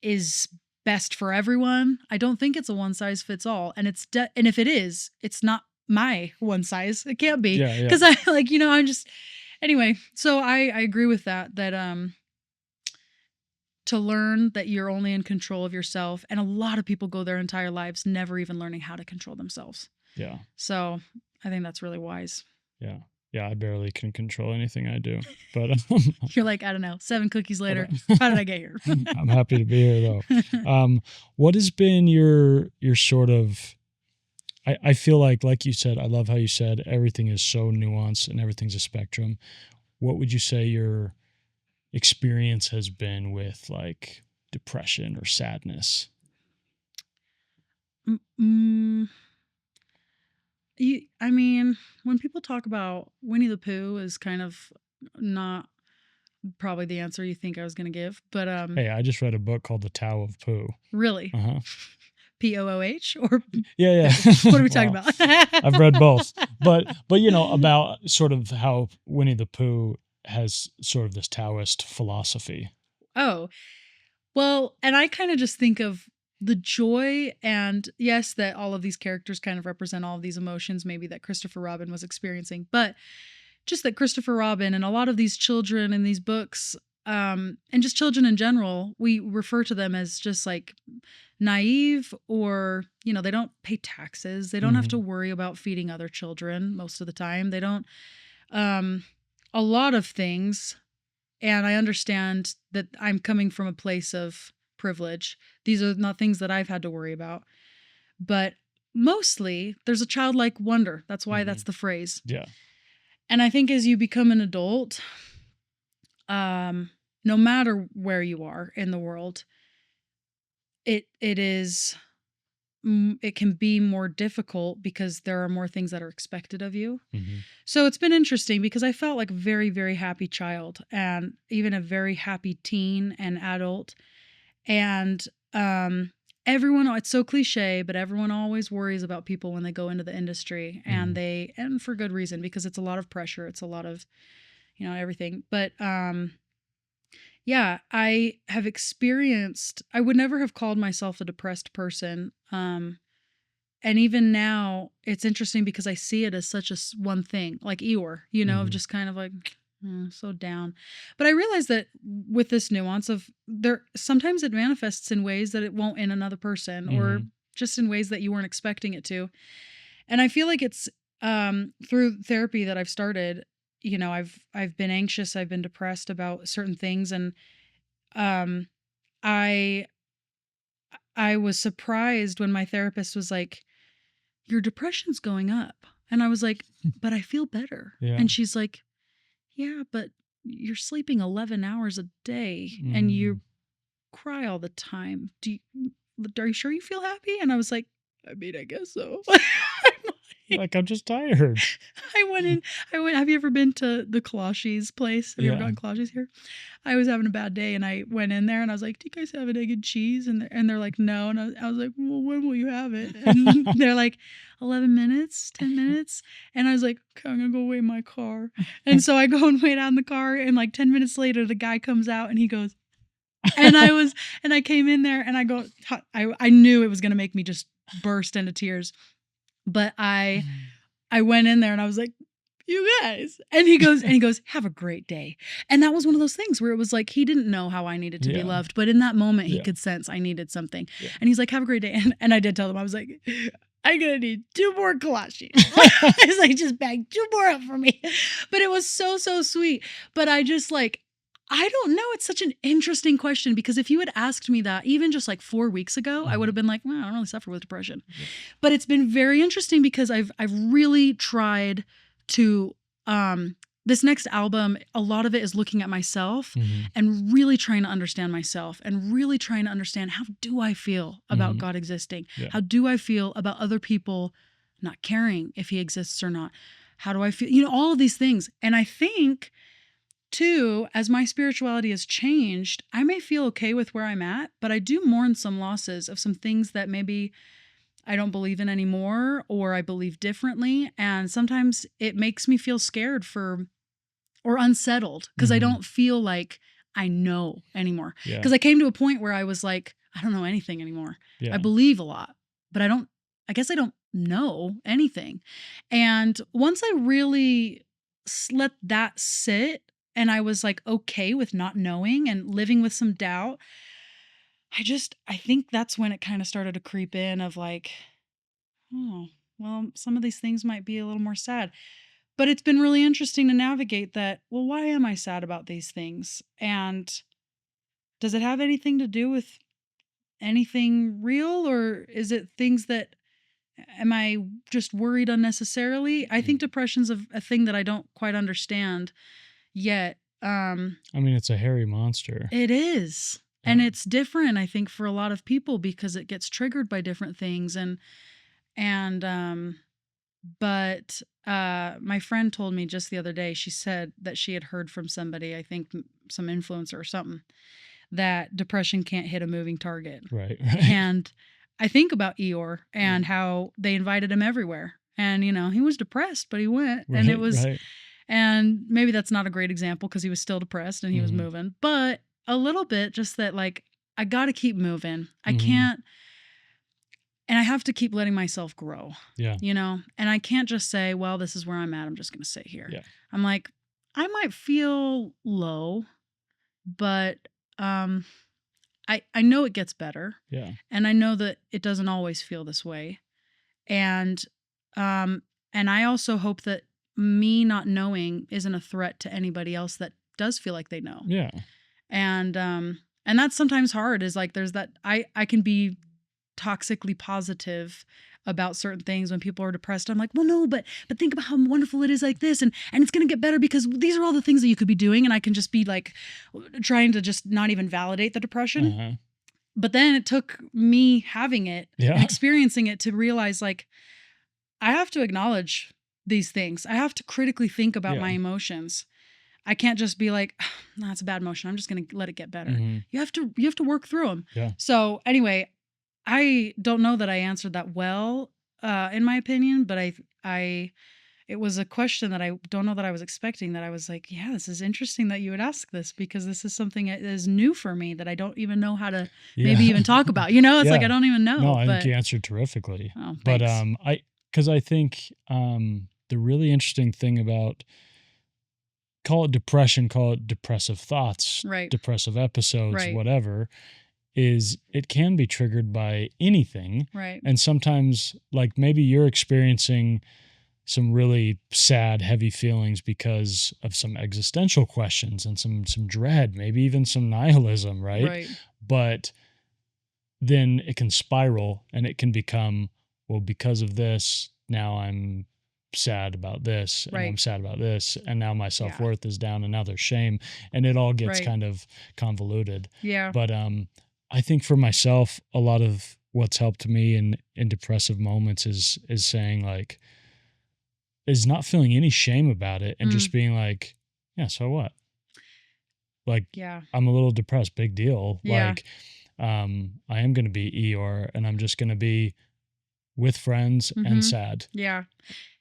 is best for everyone. I don't think it's a one size fits all. And and if it is, it's not my one size. It can't be.
Yeah. Yeah.
Cause I like, I'm just, anyway. So I agree with that, to learn that you're only in control of yourself. And a lot of people go their entire lives never even learning how to control themselves.
Yeah.
So I think that's really wise.
Yeah. Yeah. I barely can control anything I do, but
You're like, I don't know, 7 cookies later. How did I get here?
I'm happy to be here though. What has been your sort of, I feel like you said, I love how you said everything is so nuanced and everything's a spectrum. What would you say your experience has been with like depression or sadness?
I mean, when people talk about Winnie the Pooh is kind of not probably the answer you think I was going to give, but
Hey, I just read a book called The Tao of Pooh.
really?
Uh-huh.
Pooh or
Yeah.
what are we talking about?
I've read both, but about sort of how Winnie the Pooh has sort of this Taoist philosophy.
Oh, well, and I kind of just think of the joy, and yes, that all of these characters kind of represent all of these emotions maybe that Christopher Robin was experiencing, but just that Christopher Robin and a lot of these children in these books, and just children in general, we refer to them as just like naive, or they don't pay taxes, they don't have to worry about feeding other children most of the time, they don't a lot of things. And I understand that I'm coming from a place of privilege. These are not things that I've had to worry about, but mostly there's a childlike wonder. That's why that's the phrase.
Yeah.
And I think as you become an adult, no matter where you are in the world, it can be more difficult because there are more things that are expected of you. So it's been interesting because I felt like a very, very happy child and even a very happy teen and adult. And everyone, it's so cliche, but everyone always worries about people when they go into the industry, and and for good reason, because it's a lot of pressure. It's a lot of, everything. But yeah, I have experienced, I would never have called myself a depressed person. And even now it's interesting because I see it as such a one thing, like Eeyore, of just kind of like, so down. But I realize that with this nuance of sometimes it manifests in ways that it won't in another person, or just in ways that you weren't expecting it to. And I feel like it's through therapy that I've started, I've been anxious, I've been depressed about certain things, and I was surprised when my therapist was like, your depression's going up. And I was like, but I feel better.
Yeah.
And she's like, yeah, but you're sleeping 11 hours a day and you cry all the time. Are you sure you feel happy? And I was like, I mean, I guess so.
Like, I'm just tired.
I went, have you ever been to the Clochies place? Have you ever gone Clochies here? I was having a bad day and I went in there and I was like, do you guys have an egg and cheese? And they're like, no. And I was like, well, when will you have it? And they're like, 11 minutes, 10 minutes. And I was like, okay, I'm going to go wait in my car. And so I go and wait out in the car. And like 10 minutes later, the guy comes out and he goes, and I came in there and I go, I knew it was going to make me just burst into tears. But I went in there and I was like, you guys. And he goes, have a great day. And that was one of those things where it was like, he didn't know how I needed to be loved. But in that moment, he could sense I needed something. Yeah. And he's like, have a great day. And I did tell him, I was like, I'm going to need 2 more kolaches. I was like, just bag 2 more up for me. But it was so, so sweet. But I just like, I don't know. It's such an interesting question, because if you had asked me that even just like 4 weeks ago, I would have been like, well, I don't really suffer with depression. Yeah. But it's been very interesting because I've really tried to, this next album, a lot of it is looking at myself and really trying to understand myself and really trying to understand, how do I feel about God existing? Yeah. How do I feel about other people not caring if he exists or not? How do I feel? All of these things. And I think Two, as my spirituality has changed, I may feel okay with where I'm at, but I do mourn some losses of some things that maybe I don't believe in anymore, or I believe differently. And sometimes it makes me feel scared or unsettled because I don't feel like I know anymore.
Yeah.
Because I came to a point where I was like, I don't know anything anymore.
Yeah.
I believe a lot, but I guess I don't know anything. And once I really let that sit and I was like okay with not knowing and living with some doubt, I think that's when it kind of started to creep in of like, oh, well, some of these things might be a little more sad. But it's been really interesting to navigate that. Well, why am I sad about these things? And does it have anything to do with anything real, or is it things that am I just worried unnecessarily? I think depression's a thing that I don't quite understand yet.
I mean, it's a hairy monster.
It is.
Yeah.
And it's different, I think, for a lot of people because it gets triggered by different things. But my friend told me just the other day, she said that she had heard from somebody, I think some influencer or something, that depression can't hit a moving target.
Right.
And I think about Eeyore and how they invited him everywhere. And, he was depressed, but he went.
Right,
and it was,
right.
and maybe that's not a great example because he was still depressed and he was moving. But a little bit, just that, like, I got to keep moving. I can't. And I have to keep letting myself grow.
Yeah.
And I can't just say, well, this is where I'm at. I'm just going to sit here.
Yeah.
I'm like, I might feel low, but I know it gets better.
Yeah.
And I know that it doesn't always feel this way. And I also hope that me not knowing isn't a threat to anybody else that does feel like they know.
Yeah.
And that's sometimes hard, is like, there's that, I can be toxically positive about certain things when people are depressed. I'm like, well, no, but think about how wonderful it is like this. And it's going to get better because these are all the things that you could be doing. And I can just be like trying to just not even validate the depression. But then it took me having it and experiencing it to realize, like, I have to acknowledge these things. I have to critically think about my emotions. I can't just be like, oh, no, that's a bad emotion, I'm just going to let it get better. You have to work through them.
Yeah.
So anyway, I don't know that I answered that well, in my opinion, but it was a question that I don't know that I was expecting, that I was like, yeah, this is interesting that you would ask this, because this is something that is new for me that I don't even know how to maybe even talk about, it's like, I don't even know.
No, I think you answered terrifically.
Oh,
but,
thanks.
because I think, the really interesting thing about, call it depression, call it depressive thoughts,
Right.
depressive episodes,
Right.
whatever, is it can be triggered by anything.
Right.
And sometimes, like, maybe you're experiencing some really sad, heavy feelings because of some existential questions and some dread, maybe even some nihilism, right?
Right.
But then it can spiral and it can become, well, because of this, now I'm sad about this, and I'm sad about this, and now my self-worth is down, and now there's shame, and it all gets kind of convoluted.
Yeah.
But I think for myself, a lot of what's helped me in depressive moments is saying, like, is not feeling any shame about it and just being like, yeah, so what? Like, I'm a little depressed, big deal.
Yeah.
Like, I am going to be Eeyore, and I'm just going to be with friends and sad.
Yeah.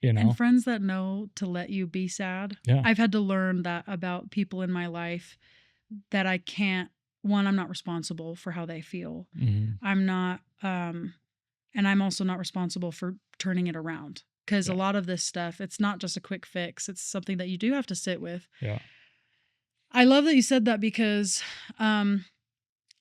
You know?
And friends that know to let you be sad.
Yeah.
I've had to learn that about people in my life, that I can't, I'm not responsible for how they feel. I'm not, and I'm also not responsible for turning it around, because a lot of this stuff, it's not just a quick fix. It's something that you do have to sit with.
Yeah.
I love that you said that, because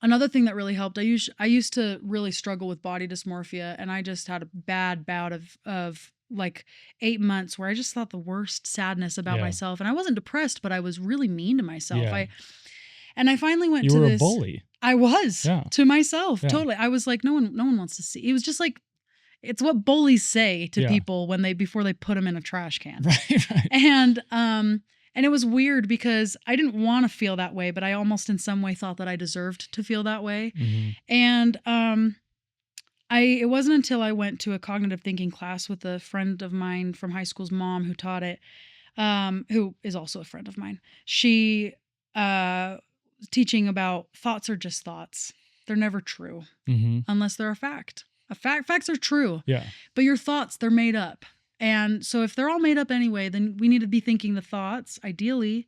another thing that really helped, I used to really struggle with body dysmorphia, and I just had a bad bout of like 8 months where I just thought the worst sadness about myself, and I wasn't depressed, but I was really mean to myself.
Yeah.
I finally went
You
to
were
this.
a bully.
I was to myself.
Yeah.
Totally. I was like, no one wants to see. It was just like, it's what bullies say to people before they put them in a trash can.
Right.
And it was weird because I didn't want to feel that way, but I almost in some way thought that I deserved to feel that way. And it wasn't until I went to a cognitive thinking class with a friend of mine from high school's mom who taught it, who is also a friend of mine. She teaching about thoughts are just thoughts. They're never true unless they're a fact. Facts are true.
Yeah.
But your thoughts, they're made up. And so if they're all made up anyway, then we need to be thinking the thoughts, ideally,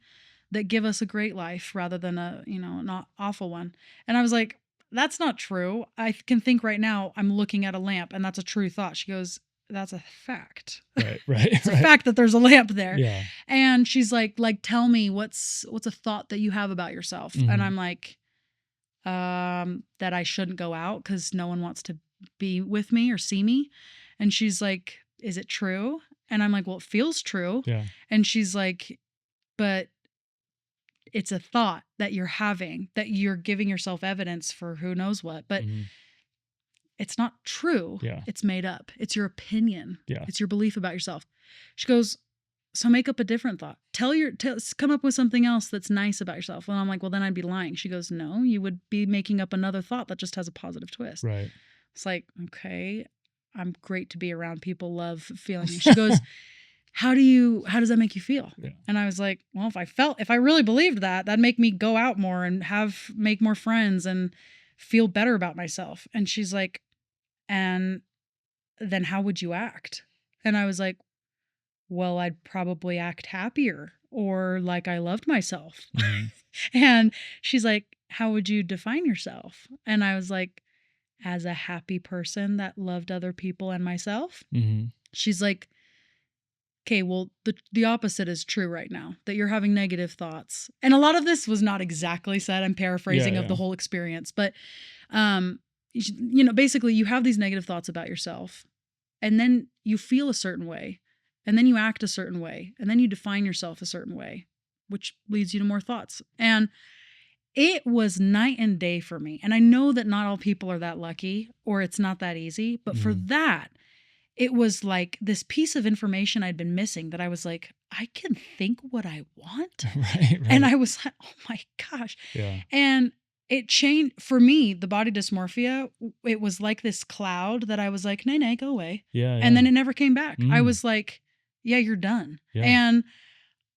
that give us a great life rather than a, not awful one. And I was like, that's not true. I can think right now I'm looking at a lamp and that's a true thought. She goes, that's a fact.
Right.
It's a fact that there's a lamp there.
Yeah.
And she's like, tell me what's a thought that you have about yourself. And I'm like, that I shouldn't go out because no one wants to be with me or see me. And she's like, is it true? And I'm like, well, it feels true.
Yeah.
And she's like, but it's a thought that you're having, that you're giving yourself evidence for who knows what, but it's not true.
Yeah.
It's made up. It's your opinion.
Yeah.
It's your belief about yourself. She goes, so make up a different thought. Come up with something else that's nice about yourself. And I'm like, well, then I'd be lying. She goes, no, you would be making up another thought that just has a positive twist.
Right.
It's like, okay, I'm great to be around. People love feeling me. She goes, how does that make you feel?
Yeah.
And I was like, well, if I really believed that, that'd make me go out more and make more friends and feel better about myself. And she's like, and then how would you act? And I was like, well, I'd probably act happier or like I loved myself. And she's like, how would you define yourself? And I was like, as a happy person that loved other people and myself. She's like, okay, well, the opposite is true right now, that you're having negative thoughts. And a lot of this was not exactly said. I'm paraphrasing of the whole experience. But, basically you have these negative thoughts about yourself and then you feel a certain way and then you act a certain way and then you define yourself a certain way, which leads you to more thoughts. And it was night and day for me. And I know that not all people are that lucky or it's not that easy. But for that, it was like this piece of information I'd been missing that I was like, I can think what I want.
Right.
And I was like, oh my gosh.
Yeah.
And it changed for me, the body dysmorphia. It was like this cloud that I was like, nay, go away.
Yeah.
And then it never came back. I was like, yeah, you're done.
Yeah.
And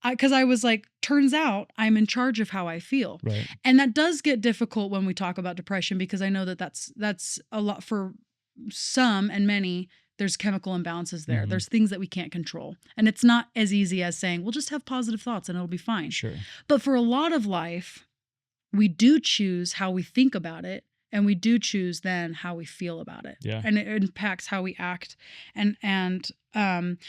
because I was like, turns out I'm in charge of how I feel.
Right.
And that does get difficult when we talk about depression, because I know that that's a lot for some and many. There's chemical imbalances there. There's things that we can't control. And it's not as easy as saying, we'll just have positive thoughts and it'll be fine.
Sure. But
for a lot of life, we do choose how we think about it. And we do choose then how we feel about it.
Yeah.
And it impacts how we act. And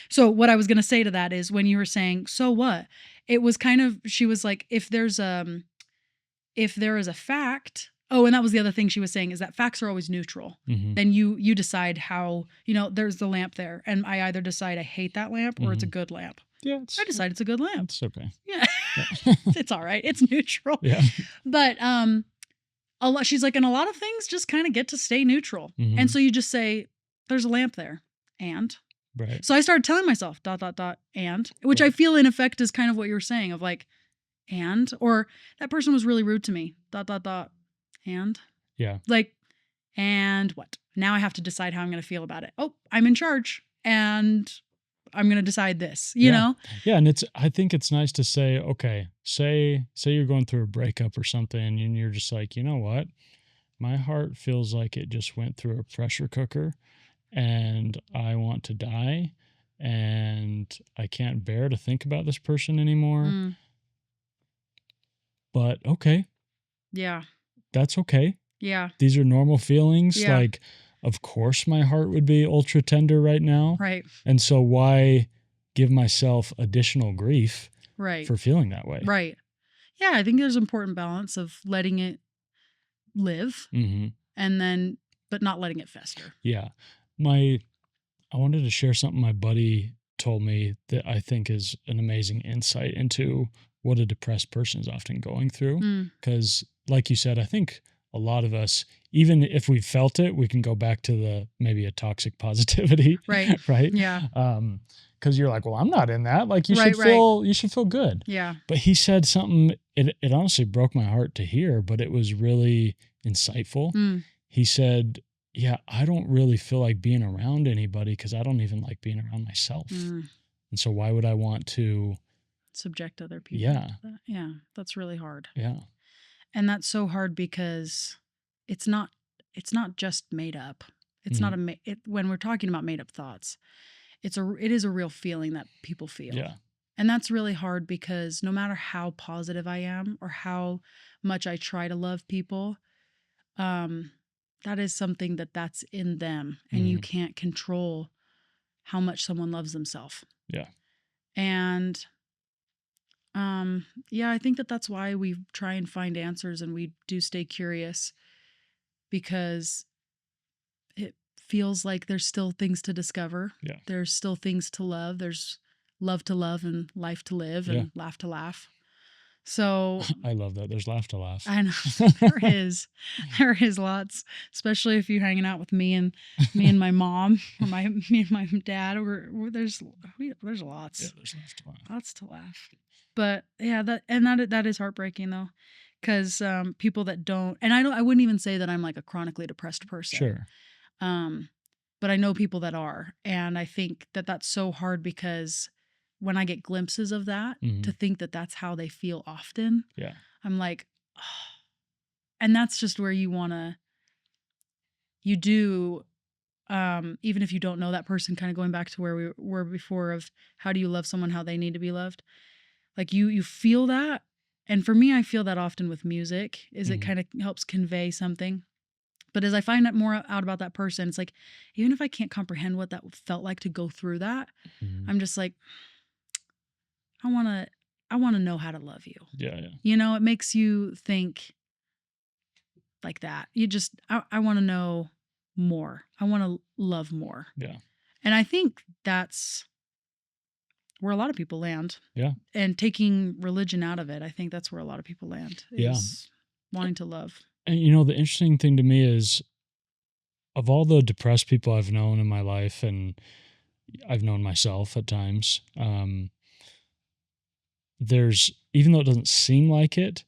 so what I was going to say to that is when you were saying, so what? It was kind of, she was like, if there is a fact, and that was the other thing she was saying, is that facts are always neutral. Then you decide how, there's the lamp there. And I either decide I hate that lamp or it's a good lamp.
Yeah.
I decide it's a good lamp.
It's okay.
Yeah. It's all right. It's neutral.
Yeah.
But, she's like, and a lot of things just kind of get to stay neutral. And so you just say, there's a lamp there. And
right.
So I started telling myself ... and, which I feel in effect is kind of what you were saying of like, and, or that person was really rude to me ... and
yeah,
like, and what? Now I have to decide how I'm going to feel about it. Oh, I'm in charge and I'm going to decide this, you know?
Yeah. And I think it's nice to say, okay, say you're going through a breakup or something and you're just like, you know what? My heart feels like it just went through a pressure cooker and I want to die and I can't bear to think about this person anymore. But okay.
Yeah.
That's okay.
Yeah.
These are normal feelings.
Yeah.
Like, of course my heart would be ultra tender right now.
Right.
And so why give myself additional grief
right.
for feeling that way?
Right. Yeah, I think there's an important balance of letting it live and then, but not letting it fester.
Yeah. I wanted to share something my buddy told me that I think is an amazing insight into what a depressed person is often going through. Because like you said, I think a lot of us, even if we felt it, we can go back to maybe a toxic positivity.
Right.
Right.
Yeah.
Because you're like, well, I'm not in that. Like you should feel good.
Yeah.
But he said something, it honestly broke my heart to hear, but it was really insightful. He said, yeah, I don't really feel like being around anybody because I don't even like being around myself. And so why would I want to
subject other people
Yeah.
to that. Yeah, that's really hard.
Yeah.
And that's so hard because it's not just made up. It's not when we're talking about made up thoughts, it is a real feeling that people feel.
Yeah.
And that's really hard because no matter how positive I am or how much I try to love people, that is something that's in them, and you can't control how much someone loves themselves.
Yeah.
And yeah, I think that's why we try and find answers, and we do stay curious, because it feels like there's still things to discover.
Yeah.
There's still things to love. There's love to love and life to live and laugh to laugh. So
I love that. There's laugh to laugh.
I know there is lots, especially if you're hanging out with me and my mom or me and my dad. There's lots.
Yeah, there's laugh to laugh.
Lots to laugh. But yeah, that is heartbreaking though, because people that don't, and I wouldn't even say that I'm like a chronically depressed person.
Sure.
But I know people that are, and I think that's so hard, because when I get glimpses of that, to think that that's how they feel often,
yeah,
I'm like, oh. And that's just where you do, even if you don't know that person, kind of going back to where we were before of how do you love someone how they need to be loved. Like you feel that. And for me, I feel that often with music, is it kind of helps convey something. But as I find out more out about that person, it's like, even if I can't comprehend what that felt like to go through that, I'm just like, I want to know how to love you.
Yeah.
It makes you think like that. I want to know more. I want to love more.
Yeah.
And I think that's where a lot of people land.
Yeah.
And taking religion out of it, I think that's where a lot of people land, is wanting to love.
And the interesting thing to me is, of all the depressed people I've known in my life, and I've known myself at times, there's, even though it doesn't seem like it,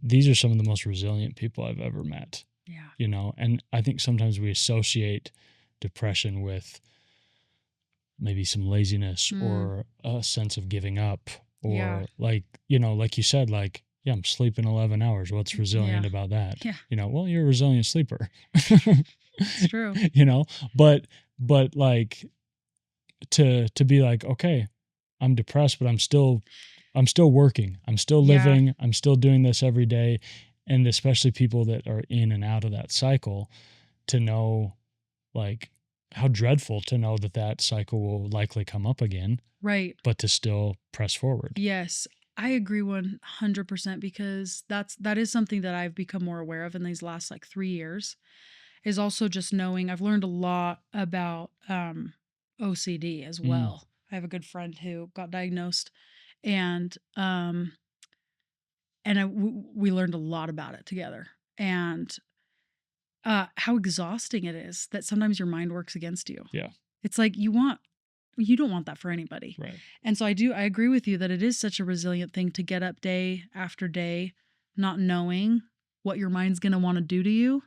these are some of the most resilient people I've ever met.
Yeah.
And I think sometimes we associate depression with maybe some laziness or a sense of giving up, or like you said, like, yeah, I'm sleeping 11 hours. What's resilient about that?
Yeah.
Well, you're a resilient sleeper.
It's true.
But like to be like, okay, I'm depressed, but I'm still working. I'm still living. I'm still doing this every day. And especially people that are in and out of that cycle, to know, like, how dreadful to know that cycle will likely come up again.
Right.
But to still press forward.
Yes. I agree 100%, because that is something that I've become more aware of in these last 3 years, is also just knowing I've learned a lot about OCD as well. I have a good friend who got diagnosed, and we learned a lot about it together, and how exhausting it is that sometimes your mind works against you.
Yeah.
It's like you don't want that for anybody.
Right. And so
I agree with you that it is such a resilient thing to get up day after day, not knowing what your mind's going to want to do to you.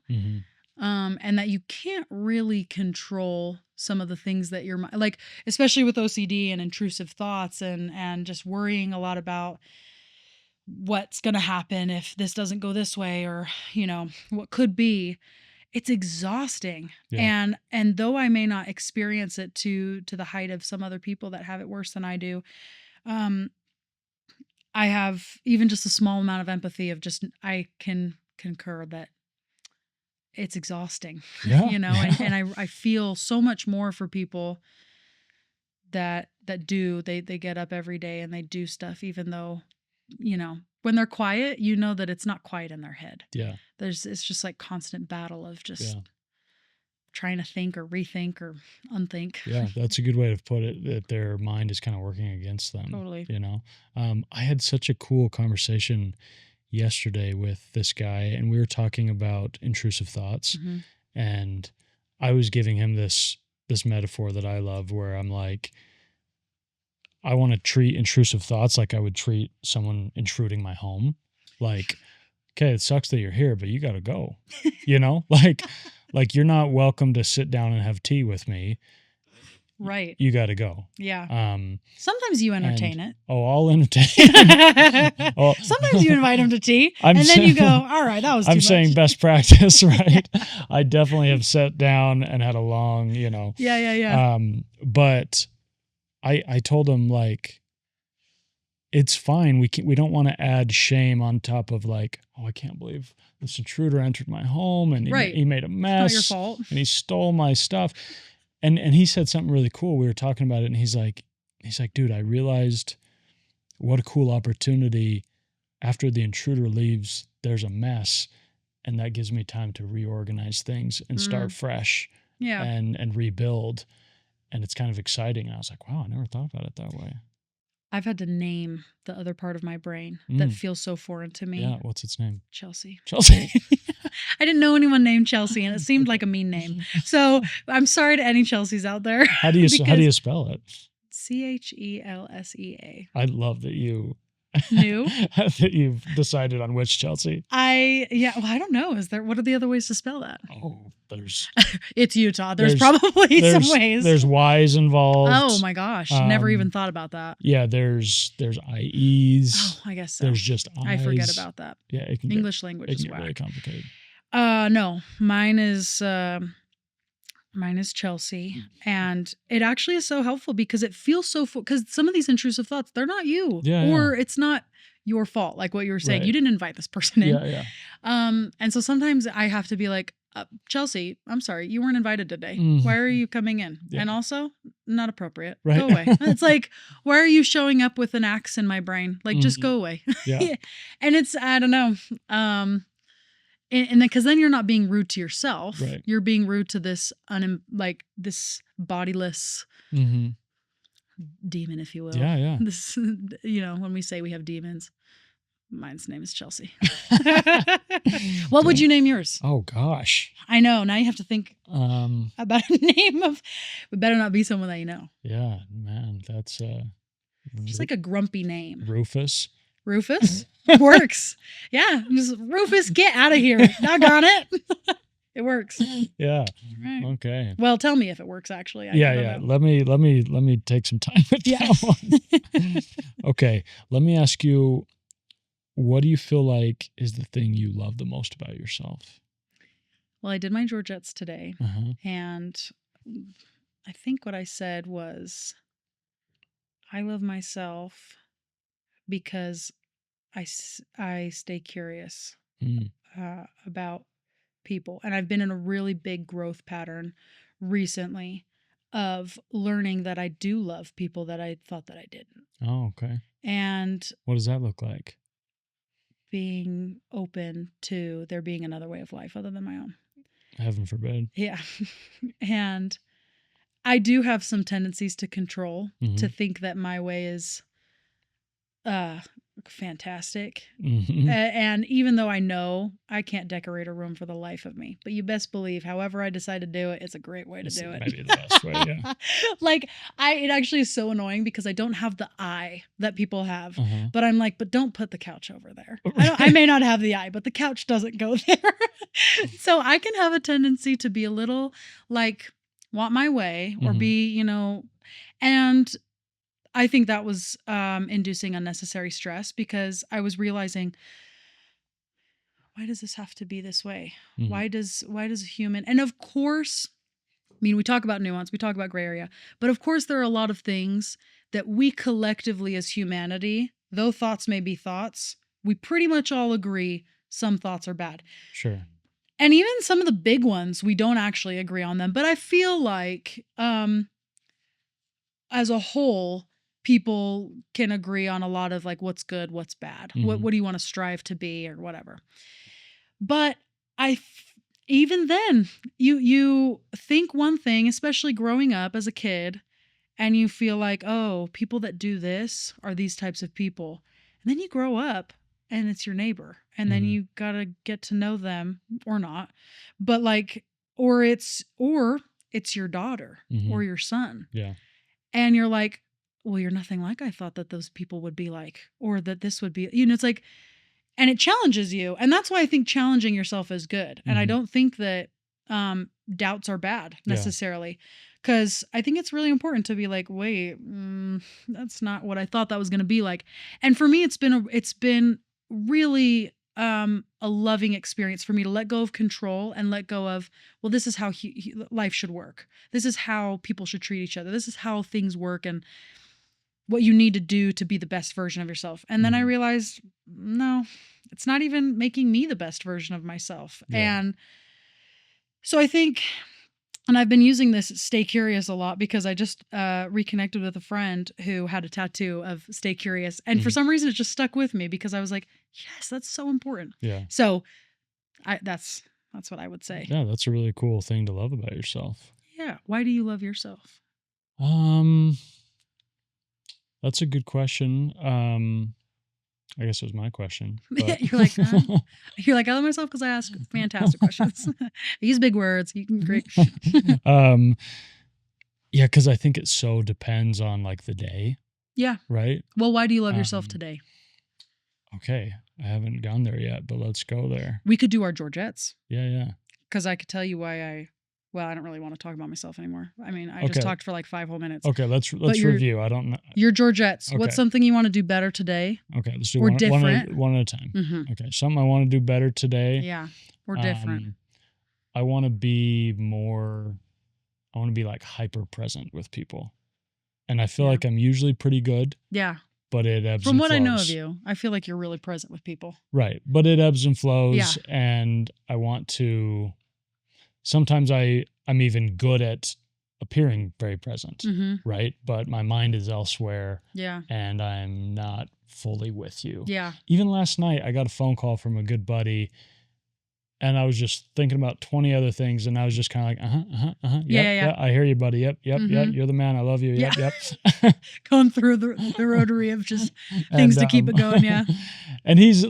And that you can't really control some of the things that like, especially with OCD and intrusive thoughts, and just worrying a lot about what's going to happen if this doesn't go this way, or, what could be. It's exhausting.
Yeah.
And though I may not experience it to the height of some other people that have it worse than I do, I have even just a small amount of empathy of just, I can concur that it's exhausting.
Yeah.
And I feel so much more for people that they get up every day and they do stuff, even though, when they're quiet, that it's not quiet in their head.
Yeah.
It's just like constant battle of just trying to think or rethink or unthink.
Yeah, that's a good way to put it, that their mind is kind of working against them.
Totally.
I had such a cool conversation yesterday with this guy, and we were talking about intrusive thoughts, and I was giving him this metaphor that I love, where I'm like, I want to treat intrusive thoughts like I would treat someone intruding my home. Like, okay, it sucks that you're here, but you got to go, like you're not welcome to sit down and have tea with me.
Right.
you got to go.
Yeah. Sometimes you entertain it.
Oh, I'll entertain. Oh,
Sometimes you invite them to tea,
I'm
and then you go,
saying-
all right, that was too
I'm
much.
saying best practice, right? I definitely have sat down and had a long,
Yeah.
But I told him, like, it's fine. We don't want to add shame on top of, like, oh, I can't believe this intruder entered my home and
Right.
he made a mess.
It's not your fault.
And he stole my stuff. And he said something really cool. We were talking about it, and he's like, dude, I realized what a cool opportunity. After the intruder leaves, there's a mess, and that gives me time to reorganize things and start fresh.
Yeah.
And rebuild. And it's kind of exciting. And I was like, wow, I never thought about it that way.
I've had to name the other part of my brain that feels so foreign to me.
Yeah, what's its name?
Chelsea.
I
didn't know anyone named Chelsea, and it seemed like a mean name. So I'm sorry to any Chelseas out there.
How do you spell it?
Chelseaa.
I love that you
knew
that you've decided on which Chelsea.
Well, I don't know. What are the other ways to spell that?
Oh, there's
it's Utah. There's probably some ways.
There's Y's involved.
Oh my gosh. Never even thought about that.
Yeah, there's IEs.
Oh, I guess so.
There's just I's.
I forget about that.
Yeah,
English language is
really complicated.
No. Mine is Chelsea, and it actually is so helpful because it feels so full. Because some of these intrusive thoughts, they're not you, or it's not your fault. Like what you were saying, you didn't invite this person in.
Yeah.
And so sometimes I have to be like, Chelsea, I'm sorry, you weren't invited today. Why are you coming in? Yeah. And also, not appropriate. Right. Go away. It's like, why are you showing up with an axe in my brain? Like, just go away. Yeah. And it's, I don't know. And because then you're not being rude to yourself.
Right.
You're being rude to this this bodiless demon, if you will.
Yeah.
This, when we say we have demons, mine's name is Chelsea. What would you name yours?
Oh gosh.
I know. Now you have to think about a name of. It better not be someone that you know.
Yeah, man, that's
just like a grumpy name.
Rufus.
Rufus works. Yeah, just Rufus, get out of here. Doggone it. It works.
Yeah.
Right.
Okay.
Well, tell me if it works. Actually.
Yeah. Let me take some time with that one. Okay. Let me ask you, what do you feel like is the thing you love the most about yourself?
Well, I did my Georgettes today, and I think what I said was, I love myself because I stay curious about people. And I've been in a really big growth pattern recently of learning that I do love people that I thought that I didn't.
Oh, okay.
And
what does that look like?
Being open to there being another way of life other than my own.
Heaven forbid.
Yeah. And I do have some tendencies to control, to think that my way is fantastic. And even though I know I can't decorate a room for the life of me, but you best believe however I decide to do it, it's a great way to do it.
Maybe the best way, yeah.
It actually is so annoying because I don't have the eye that people have, but I'm like, but don't put the couch over there. I may not have the eye, but the couch doesn't go there. So I can have a tendency to be a little like, want my way or be, and I think that was inducing unnecessary stress because I was realizing, why does this have to be this way? Why does a human, and of course, I mean, we talk about nuance, we talk about gray area, but of course there are a lot of things that we collectively as humanity, though thoughts may be thoughts, we pretty much all agree some thoughts are bad.
Sure.
And even some of the big ones, we don't actually agree on them. But I feel like as a whole, people can agree on a lot of like what's good, what's bad, what do you want to strive to be or whatever. But even then, you think one thing, especially growing up as a kid, and you feel like, oh, people that do this are these types of people. And then you grow up and it's your neighbor. And then you got to get to know them or not. But or it's your daughter or your son.
Yeah. And
you're like, well, you're nothing like I thought that those people would be like, or that this would be, it's like, and it challenges you. And that's why I think challenging yourself is good. And I don't think that doubts are bad necessarily. Because I think it's really important to be like, wait, that's not what I thought that was going to be like. And for me, it's been really a loving experience for me to let go of control and let go of, well, this is how life should work. This is how people should treat each other. This is how things work and what you need to do to be the best version of yourself. And then I realized, no, it's not even making me the best version of myself.
Yeah.
And so I think, and I've been using this stay curious a lot because I just reconnected with a friend who had a tattoo of stay curious. And for some reason it just stuck with me because I was like, yes, that's so important.
Yeah.
So that's what I would say.
Yeah, that's a really cool thing to love about yourself.
Yeah. Why do you love yourself?
That's a good question. I guess it was my question. But
You're like, I love myself because I ask fantastic questions. I use big words. You can great.
Yeah, because I think it so depends on like the day.
Yeah.
Right.
Well, why do you love yourself today?
Okay, I haven't gone there yet, but let's go there.
We could do our Georgettes.
Yeah.
Because I could tell you why I don't really want to talk about myself anymore. I mean, I just talked for like 5 whole minutes.
Okay, let's review. I don't know.
Your Georgettes. Okay. What's something you want to do better today?
Okay, let's do
or
one,
different.
One at a time. Okay, something I want to do better today.
Yeah, or different.
I want to be like hyper present with people. And I feel like I'm usually pretty good.
Yeah.
But it ebbs
From
and
what
flows.
I know of you, I feel like you're really present with people.
Right. But it ebbs and flows.
Yeah.
And I want to, sometimes I'm even good at appearing very present. Right. But my mind is elsewhere.
Yeah.
And I'm not fully with you.
Yeah.
Even last night, I got a phone call from a good buddy. And I was just thinking about 20 other things, and I was just kind of like, yeah, I hear you, buddy. Yep, you're the man. I love you. Yep.
Going through the rotary of just things to keep it going, yeah.
And he's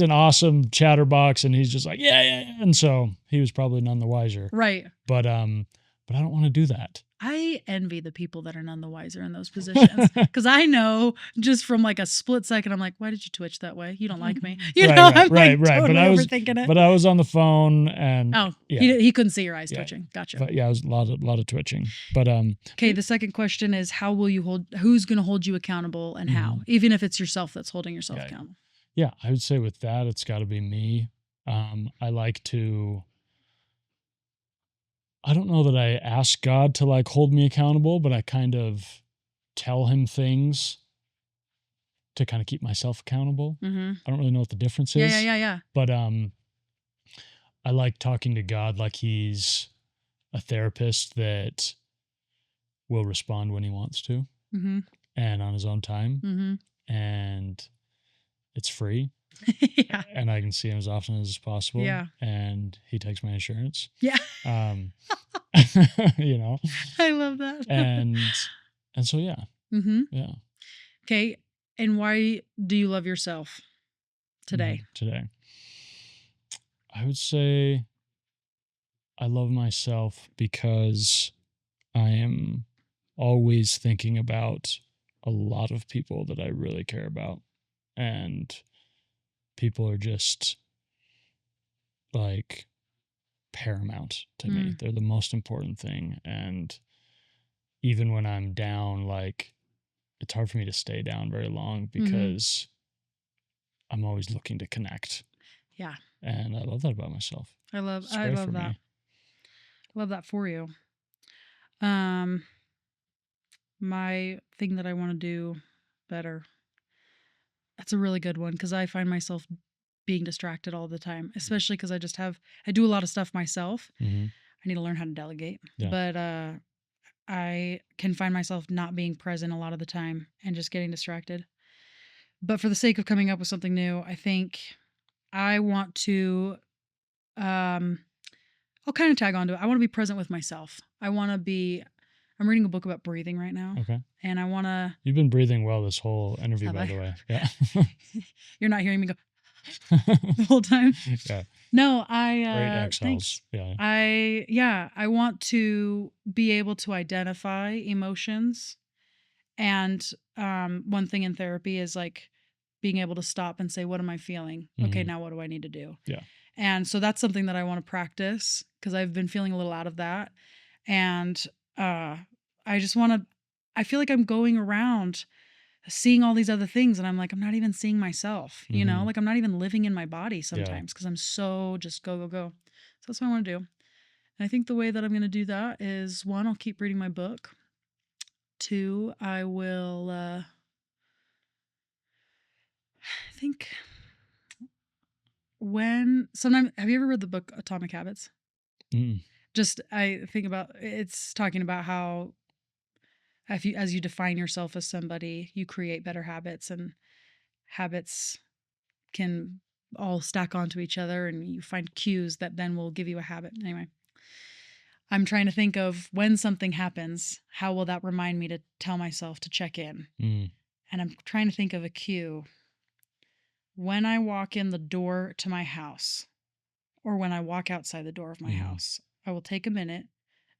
an awesome chatterbox, and he's just like, yeah. And so he was probably none the wiser.
Right.
But I don't want to do that.
I envy the people that are none the wiser in those positions because I know just from like a split second, I'm like, why did you twitch that way? You don't like me. You know, I'm like totally overthinking it.
But I was on the phone and
he couldn't see your eyes twitching. Gotcha.
But yeah, it was a lot of twitching. But
okay, the second question is who's going to hold you accountable and how? Even if it's yourself that's holding yourself accountable.
Yeah, I would say with that, it's got to be me. I like to. I don't know that I ask God to like hold me accountable, but I kind of tell him things to kind of keep myself accountable. I don't really know what the difference is.
Yeah.
But I like talking to God like he's a therapist that will respond when he wants to and on his own time. And it's free.
Yeah.
And I can see him as often as possible.
Yeah.
And he takes my insurance.
Yeah.
You know.
I love that.
And so yeah. Yeah.
Okay. And why do you love yourself today?
Today. I would say I love myself because I am always thinking about a lot of people that I really care about. And people are just like paramount to me. They're the most important thing. And even when I'm down, like it's hard for me to stay down very long because I'm always looking to connect.
Yeah.
And I love that about myself.
I love that.
Me.
Love that for you. My thing that I want to do better. That's a really good one because I find myself being distracted all the time, especially because I do a lot of stuff myself. I need to learn how to delegate, but I can find myself not being present a lot of the time and just getting distracted. But for the sake of coming up with something new, I think I want to, I'll kind of tag on to it. I want to be present with myself. I'm reading a book about breathing right now. Okay. And I want to.
You've been breathing well this whole interview, by the way. Yeah.
You're not hearing me go the whole time.
Yeah.
No,
great exhales.
Thanks. I want to be able to identify emotions. And one thing in therapy is like being able to stop and say, what am I feeling? Okay, now what do I need to do?
Yeah.
And so that's something that I want to practice because I've been feeling a little out of that. And I just want to, I feel like I'm going around seeing all these other things and I'm like, I'm not even seeing myself, you know,
Mhm.
like I'm not even living in my body
Yeah.
sometimes because I'm so just go, go, go. So that's what I want to do. And I think the way that I'm going to do that is one, I'll keep reading my book. Two, I will, I think when sometimes, have you ever read the book Atomic Habits?
Mm.
Just, I think about, it's talking about how if you, as you define yourself as somebody, you create better habits and habits can all stack onto each other and you find cues that then will give you a habit. Anyway, I'm trying to think of when something happens, how will that remind me to tell myself to check in?
Mm.
And I'm trying to think of a cue. When I walk in the door to my house or when I walk outside the door of my
Mhm.
house, I will take a minute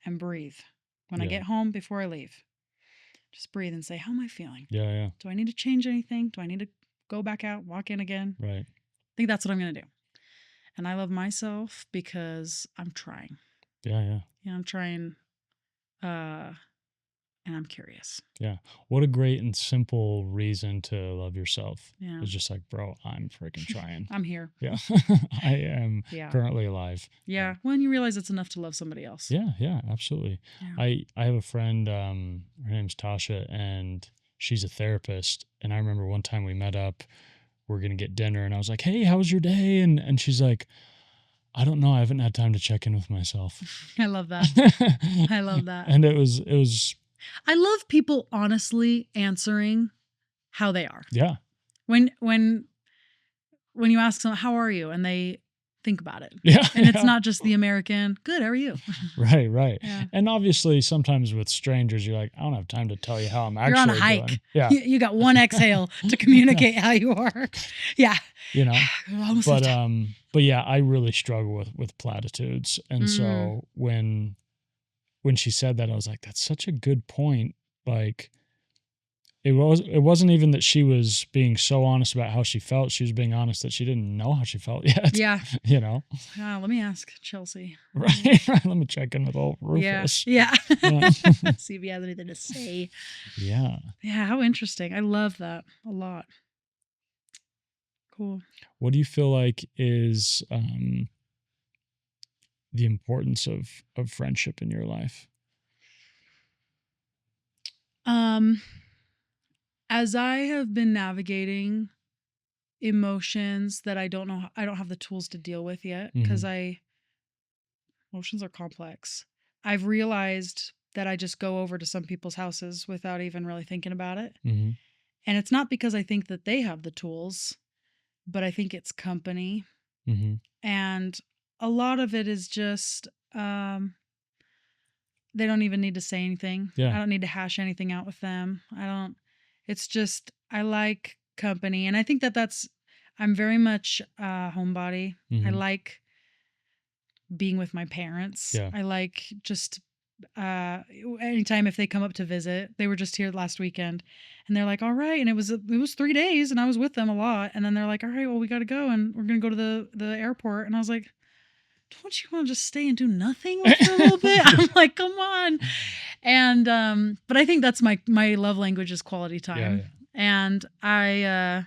and breathe. When I
Yeah.
get home before I leave, just breathe and say, how am I feeling?
Yeah, yeah.
Do I need to change anything? Do I need to go back out, walk in again?
Right.
I think that's what I'm going to do. And I love myself because I'm trying.
Yeah, yeah.
Yeah, I'm trying and I'm curious.
Yeah. What a great and simple reason to love yourself.
Yeah.
It's just like, bro, I'm freaking trying.
I'm here.
Yeah. I am
Yeah.
currently alive.
Yeah. When you realize it's enough to love somebody else.
Yeah, yeah, absolutely.
Yeah.
I have a friend, her name's Tasha, and she's a therapist. And I remember one time we met up, we're gonna get dinner, and I was like, hey, how was your day? And she's like, I don't know, I haven't had time to check in with myself.
I love that. I love that.
And it was
I love people honestly answering how they are.
yeah.
When you ask someone, how are you? And they think about it.
Yeah.
And it's
yeah.
not just the American, good, how are you?
Right, right.
Yeah.
And obviously sometimes with strangers you're like, I don't have time to tell you how I'm
You're
actually
on a hike.
doing. Yeah.
You got one exhale to communicate how you are. Yeah.
You know.
Almost at
But yeah, I really struggle with platitudes. And so when she said that, I was like, that's such a good point. Like it wasn't even that she was being so honest about how she felt. She was being honest that she didn't know how she felt yet.
Yeah.
You know?
Let me ask Chelsea.
Right. Let me check in with old Rufus.
Yeah.
Yeah.
See if he has anything to say.
Yeah.
Yeah, how interesting. I love that a lot. Cool.
What do you feel like is the importance of friendship in your life?
As I have been navigating emotions that I don't have the tools to deal with yet because emotions are complex. I've realized that I just go over to some people's houses without even really thinking about it.
Mm-hmm.
And it's not because I think that they have the tools, but I think it's company.
Mm-hmm.
And a lot of it is just they don't even need to say anything.
Yeah.
I don't need to hash anything out with them. It's just I like company. And I think I'm very much a homebody. I like being with my parents.
Yeah.
I like just anytime if they come up to visit. They were just here last weekend and they're like, all right. And it was 3 days and I was with them a lot. And then they're like, all right, well, we got to go and we're going to go to the airport. And I was like, don't you want to just stay and do nothing with her a little bit? I'm like, come on. And but I think that's my love language is quality time.
Yeah.
And I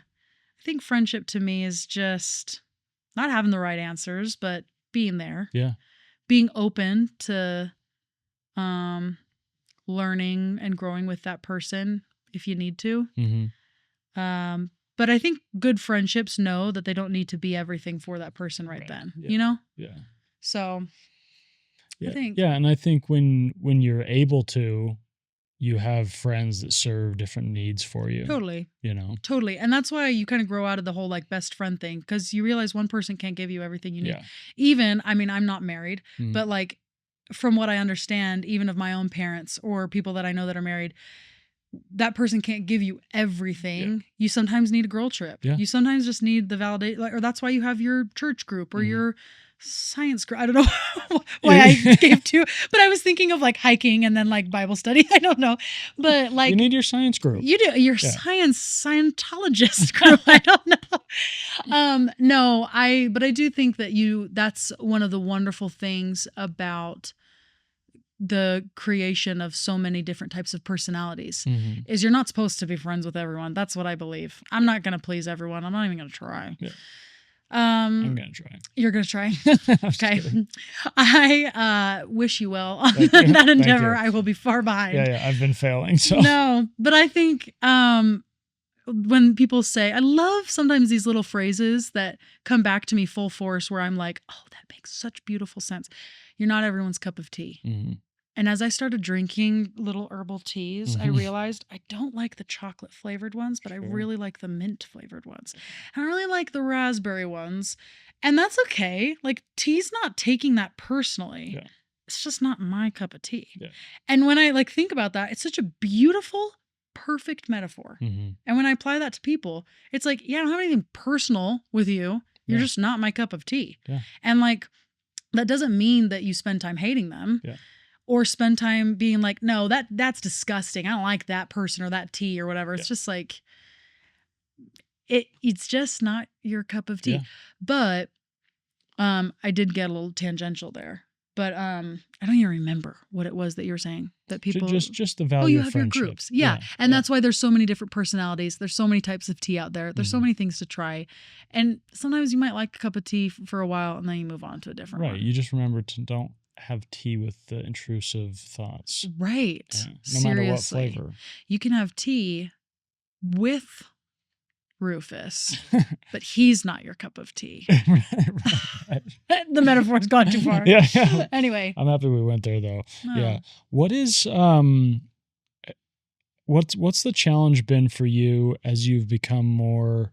think friendship to me is just not having the right answers, but being there.
Yeah.
Being open to learning and growing with that person if you need to.
Mm-hmm.
But I think good friendships know that they don't need to be everything for that person right then,
Yeah.
you know?
Yeah.
So
yeah.
I think.
Yeah. And I think when you're able to, you have friends that serve different needs for you.
Totally.
You know?
Totally. And that's why you kind of grow out of the whole like best friend thing because you realize one person can't give you everything you need.
Yeah.
Even, I mean, I'm not married,
Mm-hmm.
but like from what I understand, even of my own parents or people that I know that are married, that person can't give you everything. Yeah. You sometimes need a girl trip. Yeah. You sometimes just need the validate, or that's why you have your church group or your science group. I don't know why I gave two, but I was thinking of like hiking and then like Bible study. I don't know, but like
you need your science group.
You do your Scientologist group. I don't know. No, but I do think that that's one of the wonderful things about the creation of so many different types of personalities
Mhm.
is you're not supposed to be friends with everyone. That's what I believe. I'm not going to please everyone. I'm not even going to try.
Yeah. I'm gonna try.
You're going to try.
I'm just
Okay.
kidding.
I wish you well on
Thank you.
that
Thank
endeavor.
you.
I will be far behind.
Yeah, I've been failing. So
No, but I think when people say, I love sometimes these little phrases that come back to me full force where I'm like, oh, that makes such beautiful sense. You're not everyone's cup of tea.
Mhm.
And as I started drinking little herbal teas, I
Mhm.
realized I don't like the chocolate flavored ones, but I
Sure.
really like the mint flavored ones. And I really like the raspberry ones. And that's okay. Like, tea's not taking that personally.
Yeah.
It's just not my cup of tea.
Yeah.
And when I like think about that, it's such a beautiful, perfect metaphor.
Mhm.
And when I apply that to people, it's like, yeah, I don't have anything personal with you. You're
Yeah.
just not my cup of tea.
Yeah.
And like, that doesn't mean that you spend time hating them.
Yeah.
Or spend time being like, no, that's disgusting. I don't like that person or that tea or whatever. It's
Yeah.
just like it's just not your cup of tea.
Yeah.
But I did get a little tangential there. But I don't even remember what it was that you were saying that people
Just the value
oh, you
of
have your
friendship.
groups. Yeah. And that's why there's so many different personalities. There's so many types of tea out there. There's so
Mhm.
many things to try. And sometimes you might like a cup of tea for a while and then you move on to a different
Right.
one.
You just remember to don't have tea with the intrusive thoughts.
Right.
Yeah. No matter what
Seriously.
flavor.
You can have tea with Rufus, but he's not your cup of tea.
Right.
The metaphor's gone too far.
Yeah.
Anyway.
I'm happy we went there though.
Oh.
Yeah. What is what's the challenge been for you as you've become more,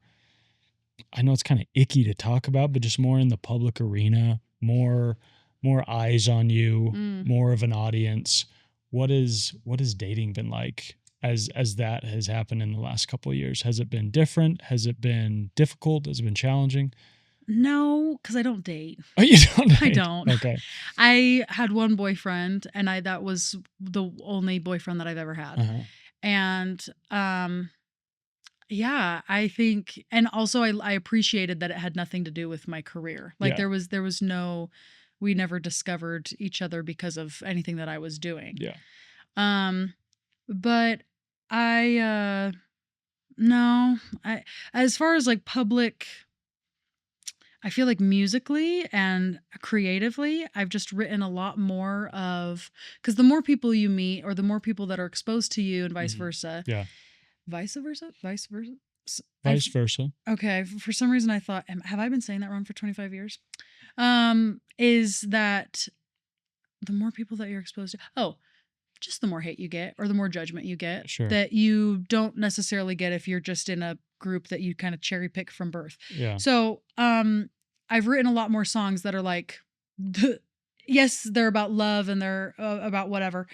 I know it's kind of icky to talk about, but just more in the public arena, more eyes on you, more of an audience. What is dating been like as that has happened in the last couple of years? Has it been different? Has it been difficult? Has it been challenging?
No, because I don't date.
Oh, you don't date?
I don't.
Okay.
I had one boyfriend, and that was the only boyfriend that I've ever had.
Uh-huh.
And yeah, I think, and also I appreciated that it had nothing to do with my career. Like
Yeah.
there was no, we never discovered each other because of anything that I was doing.
Yeah.
But no, as far as like public, I feel like musically and creatively, I've just written a lot more of, because the more people you meet or the more people that are exposed to you and vice
Mhm.
versa.
Yeah.
Vice versa? Vice versa?
Vice versa.
Okay. For some reason I thought, have I been saying that wrong for 25 years? Is that the more people that you're exposed to, just the more hate you get or the more judgment you get
Sure.
that you don't necessarily get if you're just in a group that you kind of cherry pick from birth.
Yeah.
So, I've written a lot more songs that are like, yes, they're about love and they're about whatever.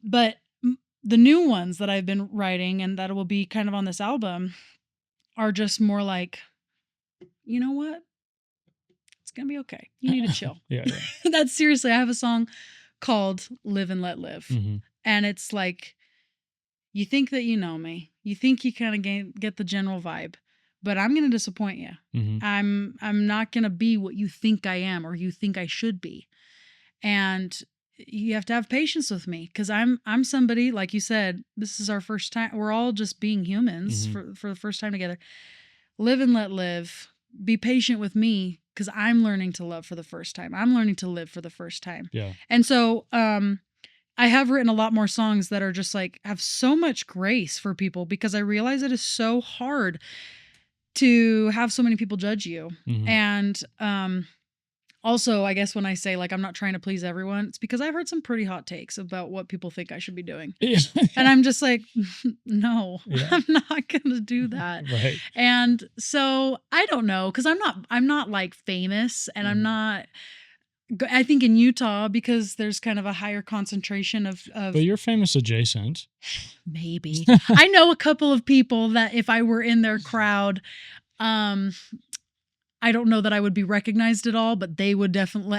But the new ones that I've been writing and that will be kind of on this album are just more like, you know what? It's going to be okay. You need to chill.
Yeah.
That's seriously, I have a song called Live and Let Live.
Mm-hmm.
And it's like, you think that you know me. You think you kind of get the general vibe, but I'm going to disappoint you.
Mm-hmm.
I'm not going to be what you think I am or you think I should be. And you have to have patience with me because I'm somebody, like you said, this is our first time. We're all just being humans for the first time together. Live and let live. Be patient with me because I'm learning to love for the first time. I'm learning to live for the first time.
Yeah.
And so I have written a lot more songs that are just like have so much grace for people because I realize it is so hard to have so many people judge you.
Mm-hmm.
And also, I guess when I say like I'm not trying to please everyone, it's because I've heard some pretty hot takes about what people think I should be doing. And I'm just like, no, I'm not going to do that.
Right.
And so I don't know, because I'm not like famous and I'm not, I think in Utah, because there's kind of a higher concentration of
But you're famous adjacent.
Maybe. I know a couple of people that if I were in their crowd, I don't know that I would be recognized at all, but they would definitely,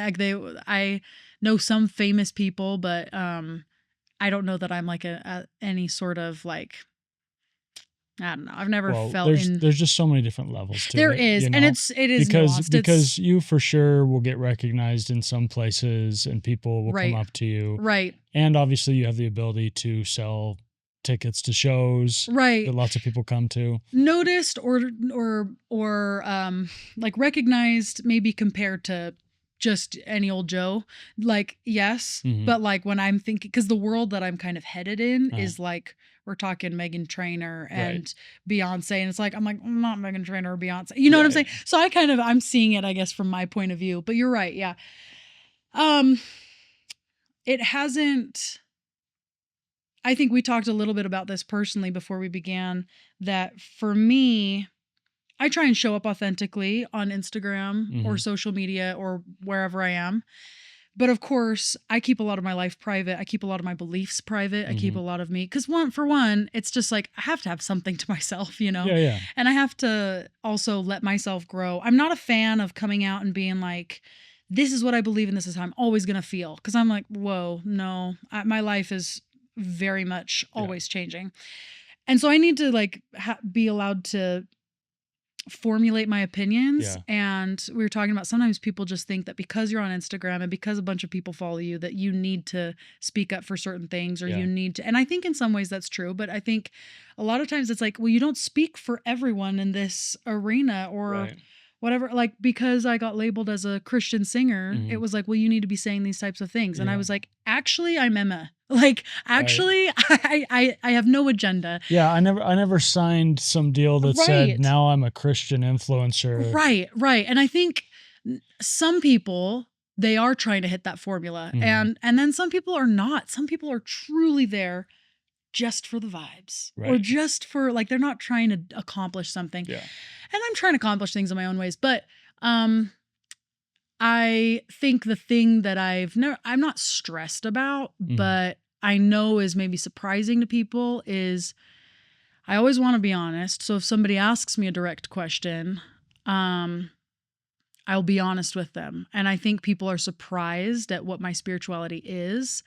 I know some famous people, but I don't know that I'm like any sort of like I don't know. I've never
Well,
felt in.
there's just so many different levels to
There
it.
is,
You
and
know?
it is nuanced.
Because you for sure will get recognized in some places and people will come
Right.
up to you.
Right.
And obviously you have the ability to sell tickets to shows
Right.
that lots of people come to.
Noticed or like recognized, maybe compared to just any old Joe. Like, yes,
Mhm.
but like when I'm thinking, because the world that I'm kind of headed in
Uh-huh.
is like, we're talking Meghan Trainor
Right.
and Beyonce, and it's like, I'm like, I'm not Meghan Trainor or Beyonce. You know what I'm saying?
Yeah.
So I'm seeing it, I guess, from my point of view. But you're right, yeah. It hasn't. I think we talked a little bit about this personally before we began, that for me, I try and show up authentically on Instagram or
Mhm.
social media or wherever I am. But of course, I keep a lot of my life private. I keep a lot of my beliefs private. I keep a
Mhm.
lot of me. Because for one, it's just like I have to have something to myself, you know?
Yeah.
And I have to also let myself grow. I'm not a fan of coming out and being like, this is what I believe and this is how I'm always going to feel. Because I'm like, whoa, no, my life is very much always changing. And so I need to like be allowed to formulate my opinions.
Yeah.
And we were talking about sometimes people just think that because you're on Instagram and because a bunch of people follow you, that you need to speak up for certain things or
Yeah.
you need to. And I think in some ways that's true, but I think a lot of times it's like, well, you don't speak for everyone in this arena or
Right.
whatever. Like, because I got labeled as a Christian singer,
Mhm.
it was like, well, you need to be saying these types of things. And I
Yeah.
was like, actually, I'm Emma. Like, actually, I have no agenda.
Yeah, I never signed some deal that
Right.
said now I'm a Christian influencer.
Right. And I think some people, they are trying to hit that formula.
Mhm.
And then some people are not. Some people are truly there just for the vibes. Or
Right.
just for like they're not trying to accomplish something.
Yeah.
And I'm trying to accomplish things in my own ways, but I think the thing that I'm not stressed about,
Mhm.
but I know is maybe surprising to people is I always want to be honest. So if somebody asks me a direct question, I'll be honest with them. And I think people are surprised at what my spirituality is,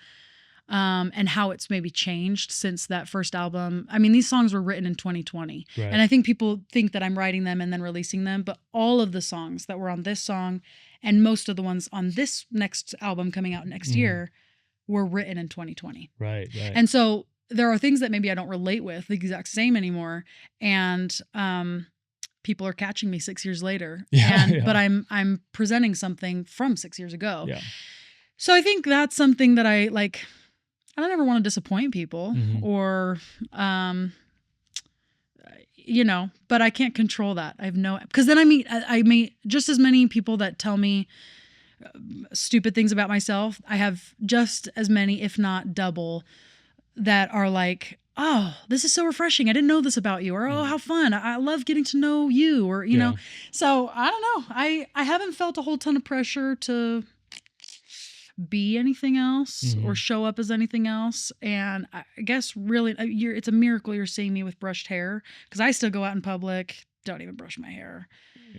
and how it's maybe changed since that first album. I mean, these songs were written in 2020.
Right.
And I think people think that I'm writing them and then releasing them, but all of the songs that were on this song and most of the ones on this next album coming out next year were written in 2020.
Right.
And so there are things that maybe I don't relate with the exact same anymore. And people are catching me 6 years later. But I'm presenting something from 6 years ago.
Yeah.
So I think that's something that I like. I don't ever want to disappoint people or but I can't control that. I have no, because then I meet just as many people that tell me stupid things about myself. I have just as many, if not double, that are like, oh, this is so refreshing. I didn't know this about you. Or, oh, how fun. I love getting to know you. Or, you know, so I don't know. I haven't felt a whole ton of pressure to be anything else or show up as anything else. And I guess really it's a miracle you're seeing me with brushed hair, because I still go out in public, don't even brush my hair.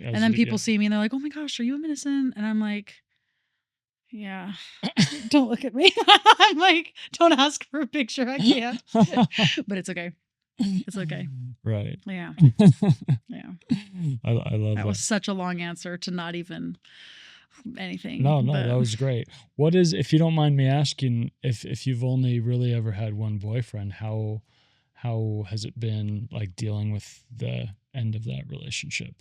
And then people see me and they're like, oh my gosh, are you a Nissen? And I'm like, yeah, don't look at me. I'm like, don't ask for a picture. I can't. But it's okay. It's okay.
Right.
Yeah. Yeah.
I love
That was such a long answer to not even anything.
No, that was great. What is, if you don't mind me asking, if you've only really ever had one boyfriend, how has it been like dealing with the end of that relationship?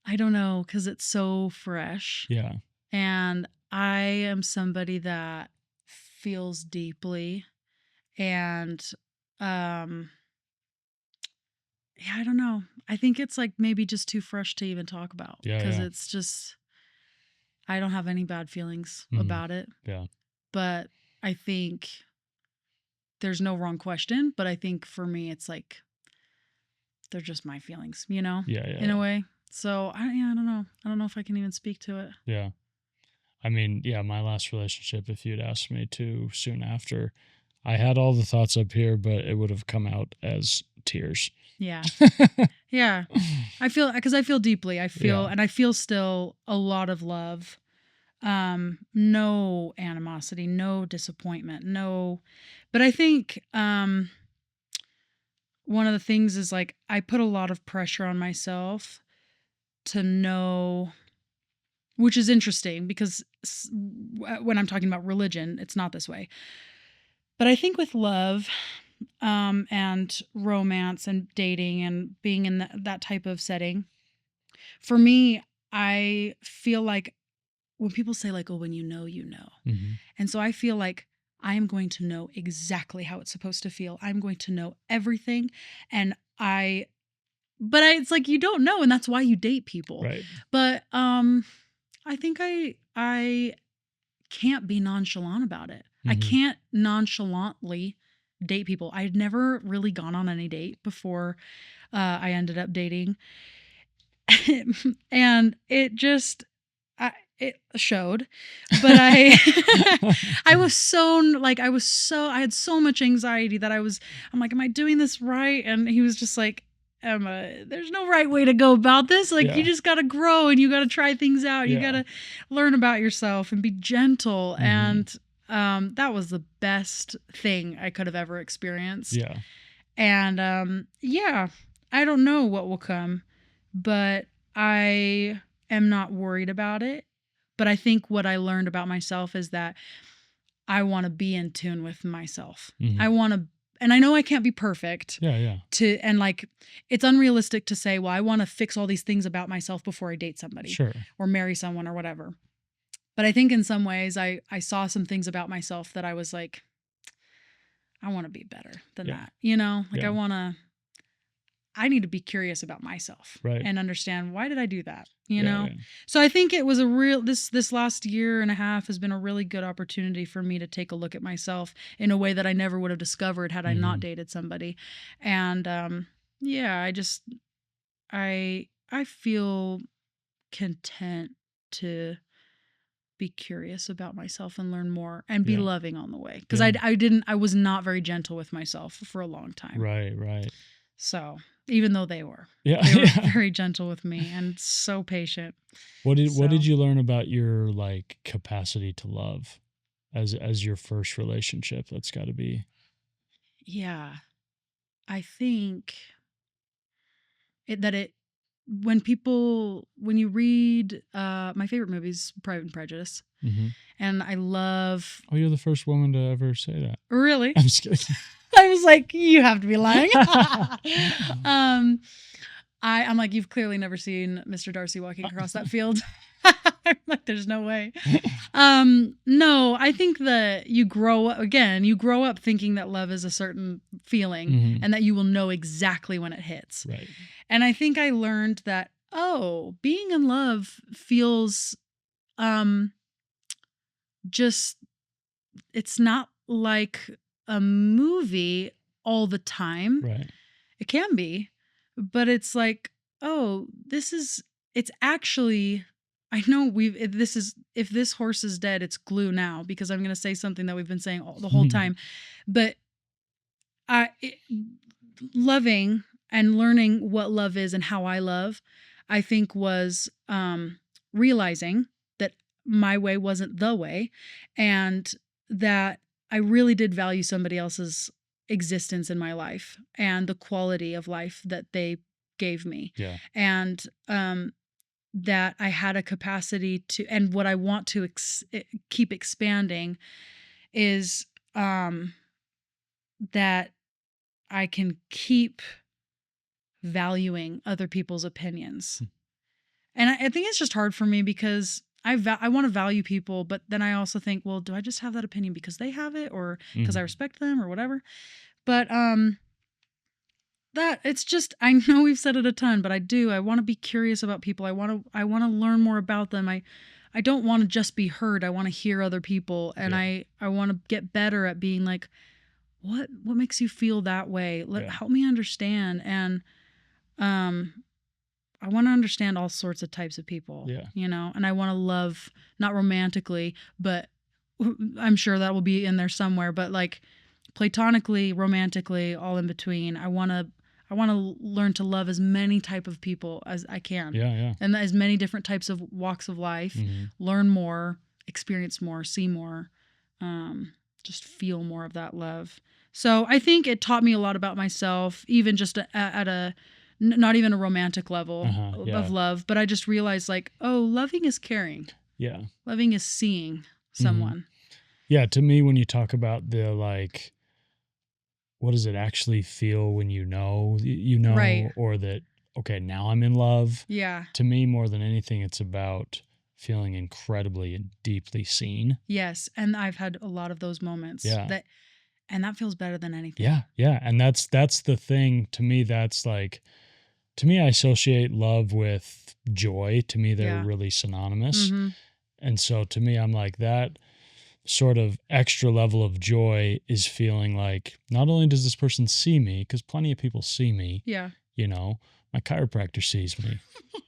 I don't know, because it's so fresh.
Yeah.
And I am somebody that feels deeply. And yeah, I don't know. I think it's like maybe just too fresh to even talk about. Because it's just, I don't have any bad feelings about it.
Yeah.
But I think there's no wrong question. But I think for me, it's like, they're just my feelings, you know?
Yeah.
In a way. So I don't know. I don't know if I can even speak to it.
Yeah. I mean, yeah, my last relationship, if you'd asked me to soon after, I had all the thoughts up here, but it would have come out as tears.
Yeah. Yeah. I feel deeply. I feel still a lot of love. No animosity, no disappointment, no. But I think one of the things is like I put a lot of pressure on myself to know, which is interesting because when I'm talking about religion, it's not this way. But I think with love and romance and dating and being in that type of setting, for me, I feel like when people say like, oh, when you know, you know.
Mhm.
And so I feel like I am going to know exactly how it's supposed to feel. I'm going to know everything. And it's like you don't know, and that's why you date people.
Right.
But I think I can't be nonchalant about it. I
Mhm.
can't nonchalantly date people. I had never really gone on any date before I ended up dating. And it just it showed, but I I had so much anxiety that I'm like, am I doing this right? And he was just like, Emma, there's no right way to go about this. Like,
Yeah.
you just got to grow and you got to try things out. You
Yeah.
got to learn about yourself and be gentle.
Mhm.
And that was the best thing I could have ever experienced.
Yeah.
And yeah, I don't know what will come, but I am not worried about it. But I think what I learned about myself is that I want to be in tune with myself.
Mhm.
I want to, and I know I can't be perfect.
Yeah.
And like, it's unrealistic to say, well, I want to fix all these things about myself before I date somebody
Sure.
or marry someone or whatever. But I think in some ways I saw some things about myself that I was like, I want to be better than
Yeah.
that. You know, like
Yeah.
I need to be curious about myself
Right.
and understand, why did I do that? You
Yeah,
know?
yeah.
So I think it was this last year and a half has been a really good opportunity for me to take a look at myself in a way that I never would have discovered had I not
Mhm.
dated somebody. And yeah, I feel content to be curious about myself and learn more and be
Yeah.
loving on the way. Because
Yeah.
I was not very gentle with myself for a long time.
Right.
So even though they were
Yeah.
they were very gentle with me and so patient.
What
So
did you learn about your like capacity to love as your first relationship? That's got to be.
yeah, I think it when you read my favorite movie is Pride and Prejudice,
Mhm.
and I love
Oh, you're the first woman to ever say that.
really.
I'm just kidding.
I was like, you have to be lying. I'm like, you've clearly never seen Mr. Darcy walking across that field. I'm like, there's no way. No, I think that you grow up thinking that love is a certain feeling
Mhm.
and that you will know exactly when it hits.
Right.
And I think I learned that, being in love feels just, it's not like a movie all the time.
Right.
It can be, but it's like, it's actually, I know if this horse is dead, it's glue now, because I'm going to say something that we've been saying the whole time. But loving and learning what love is and how I love, I think was realizing that my way wasn't the way, and that I really did value somebody else's existence in my life and the quality of life that they gave me.
Yeah.
And that I had a capacity to, and what I want to keep expanding is that I can keep valuing other people's opinions. And I think it's just hard for me because I want to value people, but then I also think, well, do I just have that opinion because they have it, or because I respect them, or whatever? But that it's just, I know we've said it a ton, but I want to be curious about people. I want to learn more about them. I don't want to just be heard. I want to hear other people, and I want to get better at being like, what makes you feel that way? Help me understand. And I want to understand all sorts of types of people.
Yeah.
You know, and I want to love, not romantically, but I'm sure that will be in there somewhere, but like platonically, romantically, all in between. I want to learn to love as many type of people as I can.
Yeah.
And as many different types of walks of life, learn more, experience more, see more, just feel more of that love. So I think it taught me a lot about myself, even just at a not even a romantic level
Yeah.
of love, but I just realized like, oh, loving is caring.
Yeah.
Loving is seeing someone.
Yeah. To me, when you talk about the like, what does it actually feel when you know,
Right.
or that, okay, now I'm in love.
Yeah.
To me, more than anything, it's about feeling incredibly and deeply seen.
Yes. And I've had a lot of those moments
Yeah.
and that feels better than anything.
Yeah. Yeah. And that's the thing. To me, that's like, to me, I associate love with joy. To me, they're
Yeah.
really synonymous.
Mm-hmm.
And so to me, I'm like, that sort of extra level of joy is feeling like not only does this person see me, because plenty of people see me,
Yeah.
My chiropractor sees me,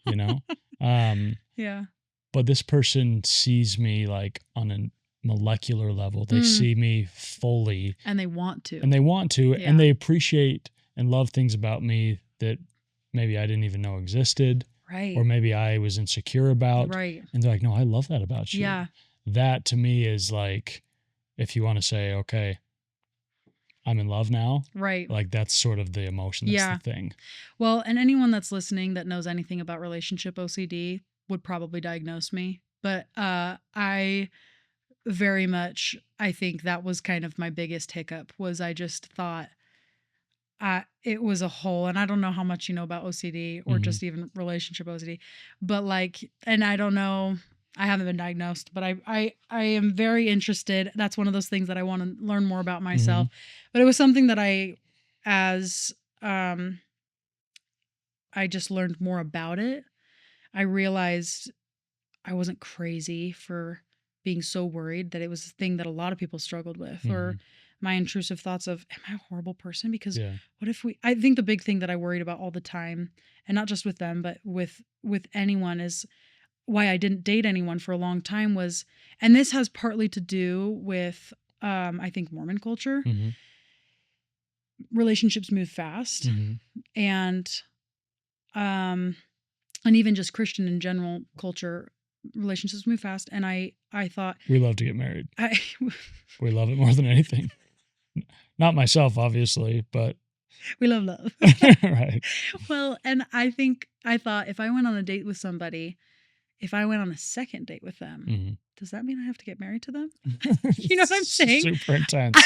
you know, um,
Yeah.
but this person sees me like on a molecular level. They see me fully,
And they want to.
and they want to,
Yeah.
and they appreciate and love things about me that maybe I didn't even know existed,
Right.
or maybe I was insecure about.
Right.
And they're like, no, I love that about you.
Yeah.
That to me is like, if you want to say, okay, I'm in love now,
Right.
like that's sort of the emotion. That's
Yeah.
the thing.
Well, and anyone that's listening that knows anything about relationship OCD would probably diagnose me. But I very much, I think that was kind of my biggest hiccup was I just thought it was a hole. And I don't know how much you know about OCD or just even relationship OCD, but like, and I don't know, I haven't been diagnosed, but I am very interested. That's one of those things that I want to learn more about myself. But it was something that as I just learned more about it, I realized I wasn't crazy for being so worried, that it was a thing that a lot of people struggled with, or my intrusive thoughts of, am I a horrible person? Because what if I think the big thing that I worried about all the time, and not just with them, but with anyone, is why I didn't date anyone for a long time was, and this has partly to do with, I think Mormon culture, relationships move fast, and even just Christian in general culture, relationships move fast. And I thought,
we love to get married. We love it more than anything. Not myself, obviously, but
we love love.
Right.
Well, and I thought if I went on a date with somebody, if I went on a second date with them, does that mean I have to get married to them? You know what I'm saying?
Super intense.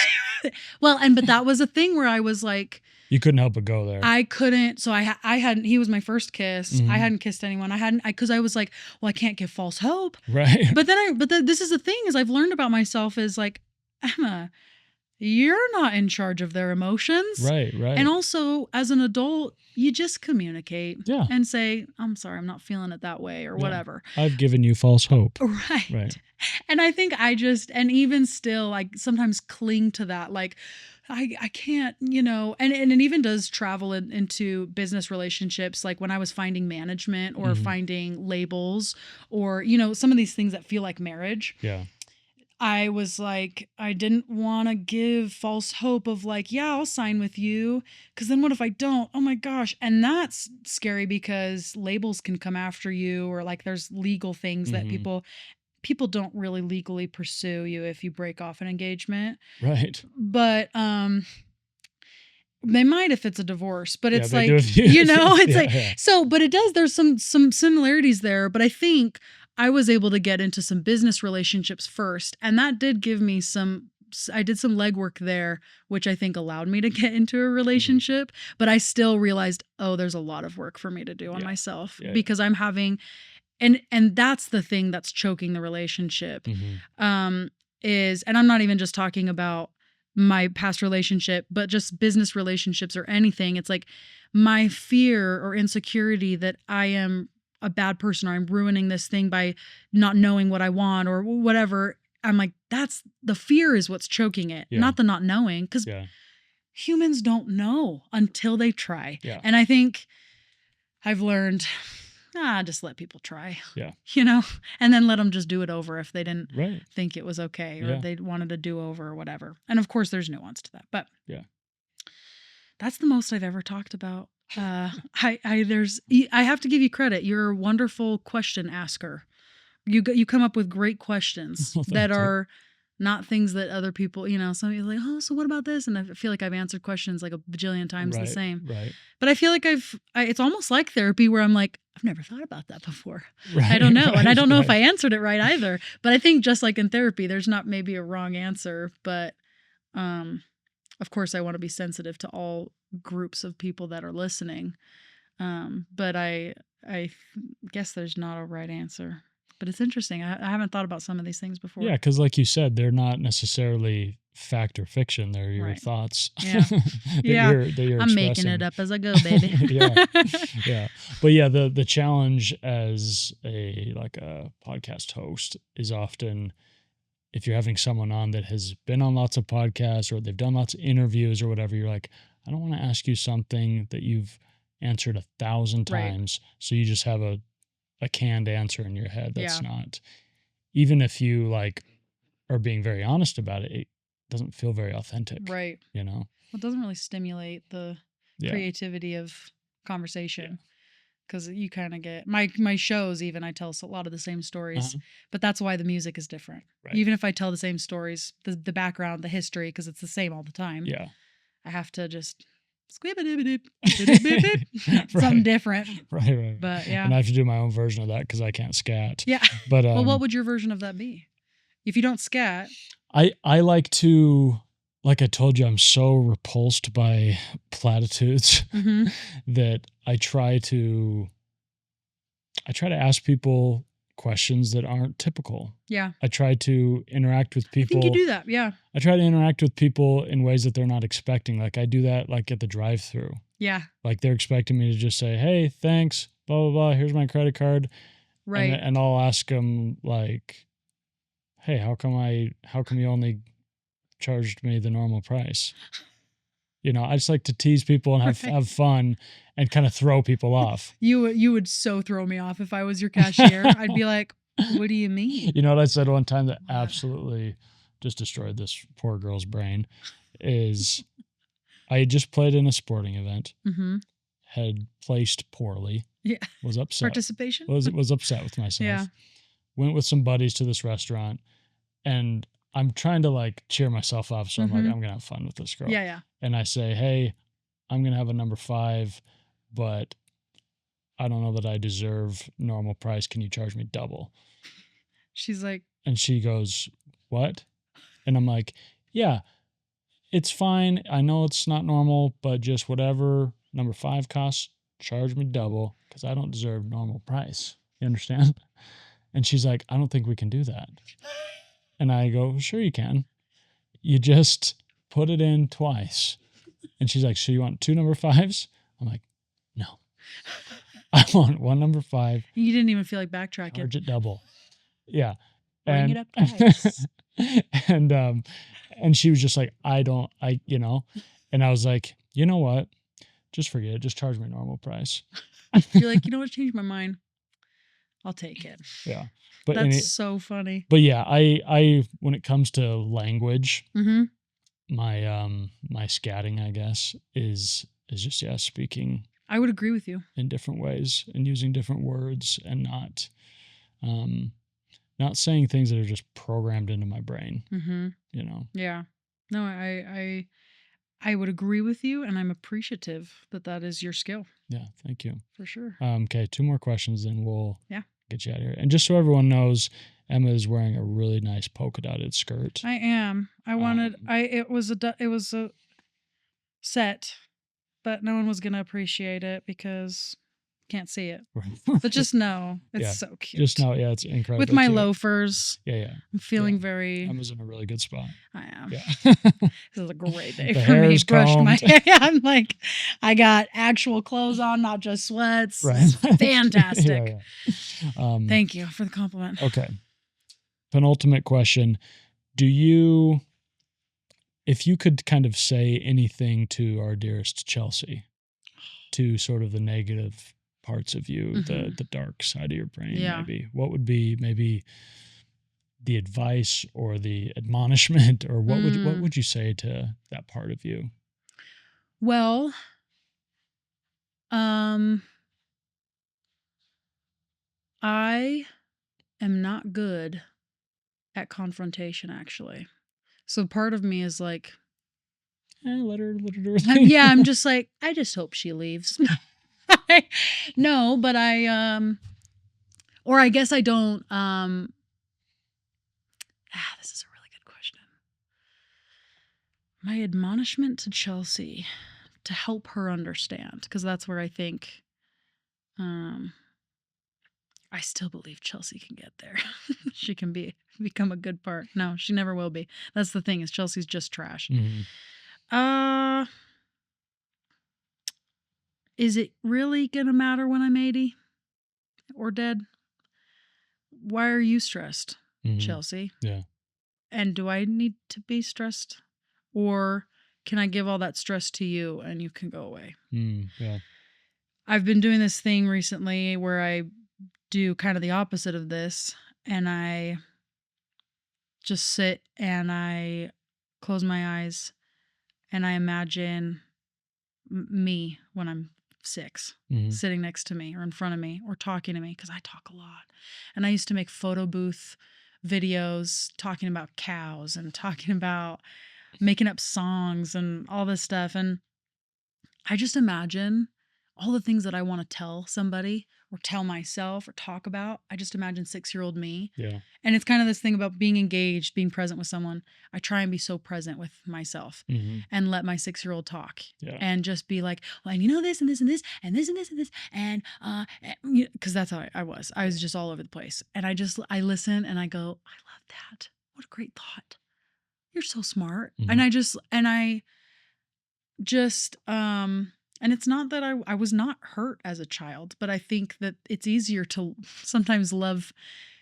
Well, but that was a thing where I was like,
you couldn't help but go there.
I couldn't. So I hadn't, he was my first kiss. I hadn't kissed anyone. Cause I was like, well, I can't give false hope.
Right.
But then this is the thing, is I've learned about myself is like, Emma, you're not in charge of their emotions.
Right.
And also as an adult, you just communicate and say, I'm sorry, I'm not feeling it that way, or whatever.
I've given you false hope.
Right. And I think and even still, like sometimes cling to that. Like I can't, and it even does travel into business relationships. Like when I was finding management or finding labels or, some of these things that feel like marriage.
Yeah.
I was like, I didn't want to give false hope of like, yeah, I'll sign with you. Cause then what if I don't? Oh my gosh. And that's scary because labels can come after you, or like there's legal things that people don't really legally pursue you if you break off an engagement.
Right.
But, they might if it's a divorce, but it's like, so, but it does, there's some similarities there, but I think I was able to get into some business relationships first. And that did give me I did some legwork there, which I think allowed me to get into a relationship, but I still realized, oh, there's a lot of work for me to do on myself because I'm having, and that's the thing that's choking the relationship, and I'm not even just talking about my past relationship, but just business relationships or anything. It's like my fear or insecurity that I am a bad person or I'm ruining this thing by not knowing what I want or whatever. I'm like, that's the fear is what's choking it, not the not knowing. Cause humans don't know until they try. Yeah. And I think I've learned, just let people try, and then let them just do it over if they didn't think it was okay or they wanted a do-over or whatever. And of course there's nuance to that, but that's the most I've ever talked about. I have to give you credit. You're a wonderful question asker. You come up with great questions that are not things that other people, some people are like, oh, so what about this? And I feel like I've answered questions like a bajillion times the same.
Right.
But I feel like it's almost like therapy where I'm like, I've never thought about that before.
Right.
I don't know. And I don't know if
right.
I answered it right either. But I think just like in therapy, there's not maybe a wrong answer. But of course, I want to be sensitive to all groups of people that are listening. But I guess there's not a right answer. But it's interesting. I haven't thought about some of these things before.
Yeah, because like you said, they're not necessarily fact or fiction. They're your
Right.
thoughts.
Yeah.
that
Yeah.
you're
I'm making
expressing.
it up as I go, baby.
Yeah. But yeah, the challenge as a podcast host is often, if you're having someone on that has been on lots of podcasts or they've done lots of interviews or whatever, you're like, I don't want to ask you something that you've answered 1,000
Right.
times. So you just have a canned answer in your head. That's
Yeah.
not, even if you are being very honest about it, it doesn't feel very authentic.
Right.
Well,
it doesn't really stimulate the creativity of conversation. Because you kind of get my shows, even I tell a lot of the same stories, but that's why the music is different. Right. Even if I tell the same stories, the background, the history, because it's the same all the time.
Yeah,
I have to just something different.
Right.
But yeah,
and I have to do my own version of that because I can't scat.
Yeah.
But
well, what would your version of that be? If you don't scat,
I like to. Like I told you, I'm so repulsed by platitudes that I try to ask people questions that aren't typical.
Yeah.
I try to interact with people.
I think you do that. Yeah.
I try to interact with people in ways that they're not expecting. Like I do that at the drive-through.
Yeah.
Like they're expecting me to just say, "Hey, thanks, blah blah blah. Here's my credit card."
Right.
And I'll ask them like, "Hey, how come you only charged me the normal price?" I just like to tease people and have fun and kind of throw people off.
You would so throw me off if I was your cashier. I'd be like, what do you mean?
You know what I said one time that absolutely just destroyed this poor girl's brain is I had just played in a sporting event, had placed poorly, was upset.
Participation?
Was upset with myself.
Yeah.
Went with some buddies to this restaurant, and I'm trying to cheer myself up. So I'm like, I'm going to have fun with this girl.
Yeah.
And I say, hey, I'm going to have a number 5, but I don't know that I deserve normal price. Can you charge me double?
She's like,
and she goes, what? And I'm like, yeah, it's fine. I know it's not normal, but just whatever number 5 costs, charge me double because I don't deserve normal price. You understand? And she's like, I don't think we can do that. And I go, sure you can. You just put it in twice. And she's like, so you want 2 number 5s? I'm like, no. I want 1 number 5.
You didn't even feel like backtracking.
Charge it double. Yeah.
Bring it up twice.
and she was just like, and I was like, you know what? Just forget it. Just charge me normal price.
You're like, you know what? Change my mind. I'll take it.
Yeah. But
that's so funny.
But yeah, I when it comes to language, my scatting, I guess, is just speaking.
I would agree with you.
In different ways and using different words and not saying things that are just programmed into my brain. Yeah.
No, I would agree with you, and I'm appreciative that is your skill.
Yeah, thank you.
For sure.
Okay, 2 more questions, then we'll get you out of here. And just so everyone knows, Emma is wearing a really nice polka dotted skirt.
I am. It was a set, but no one was gonna appreciate it because can't see it. But just know it's so cute.
Just know, it's incredible.
With my loafers.
Yeah.
I'm feeling very.
Emma's in a really good spot.
I am.
Yeah.
This is a great day for me. Brushed my hair. I'm like, I got actual clothes on, not just sweats.
Right.
Fantastic.
Yeah.
Thank you for the compliment.
Okay. Penultimate question. If you could kind of say anything to our dearest Chelsea, to sort of the negative parts of you, the dark side of your brain, maybe, what would be maybe the advice or the admonishment, or what would you say to that part of you?
Well, I am not good at confrontation, actually. So part of me is like,
Let her do her thing.
yeah, I'm just like, I just hope she leaves. No, but or I guess I don't, this is a really good question. My admonishment to Chelsea to help her understand, because that's where I think, I still believe Chelsea can get there. She can become a good part. No, she never will be. That's the thing, is Chelsea's just trash. Is it really gonna matter when I'm 80 or dead? Why are you stressed, Chelsea?
Yeah.
And do I need to be stressed? Or can I give all that stress to you and you can go away?
Yeah.
I've been doing this thing recently where I do kind of the opposite of this, and I just sit and I close my eyes and I imagine me when I'm 6, sitting next to me or in front of me or talking to me, because I talk a lot. And I used to make photo booth videos talking about cows and talking about making up songs and all this stuff. And I just imagine all the things that I want to tell somebody or tell myself or talk about. I just imagine 6-year-old me.
Yeah.
And it's kind of this thing about being engaged, being present with someone. I try and be so present with myself and let my 6-year-old talk and just be like, well, and you know this and this and this and this and this and this. And, because that's how I was. I was just all over the place. And I listen and I go, I love that. What a great thought. You're so smart. And I just, and it's not that I was not hurt as a child, but I think that it's easier to sometimes love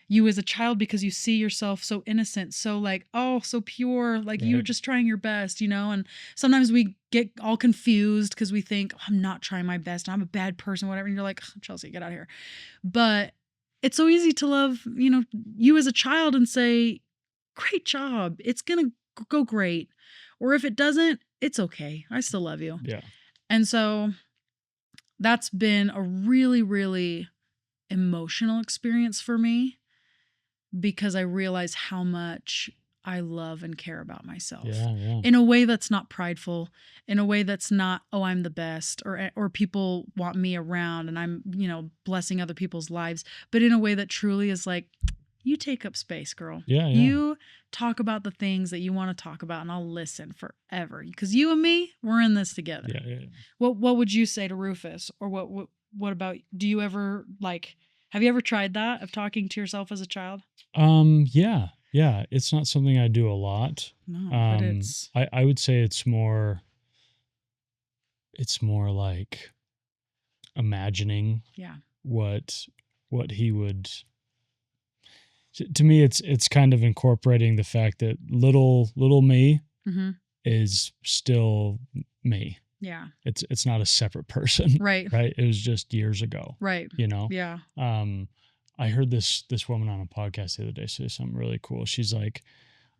you as a child because you see yourself so innocent, so like, oh, so pure, like you're just trying your best, and sometimes we get all confused because we think, oh, I'm not trying my best, I'm a bad person, whatever, and you're like, Chelsea, get out of here. But it's so easy to love, you as a child and say, great job, it's gonna go great. Or if it doesn't, it's okay, I still love you.
Yeah.
And so that's been a really, really emotional experience for me, because I realize how much I love and care about myself in a way that's not prideful, in a way that's not, oh, I'm the best, or people want me around and I'm, blessing other people's lives, but in a way that truly is like, you take up space, girl.
Yeah.
You talk about the things that you want to talk about, and I'll listen forever. Because you and me, we're in this together.
Yeah.
What would you say to Rufus? Or what about, do you ever, have you ever tried that, of talking to yourself as a child?
Yeah. It's not something I do a lot.
No, but it's,
I would say it's more like imagining what he would. To me, it's kind of incorporating the fact that little me is still me.
Yeah.
It's not a separate person.
Right.
Right. It was just years ago.
Right. Yeah.
I heard this woman on a podcast the other day say something really cool. She's like,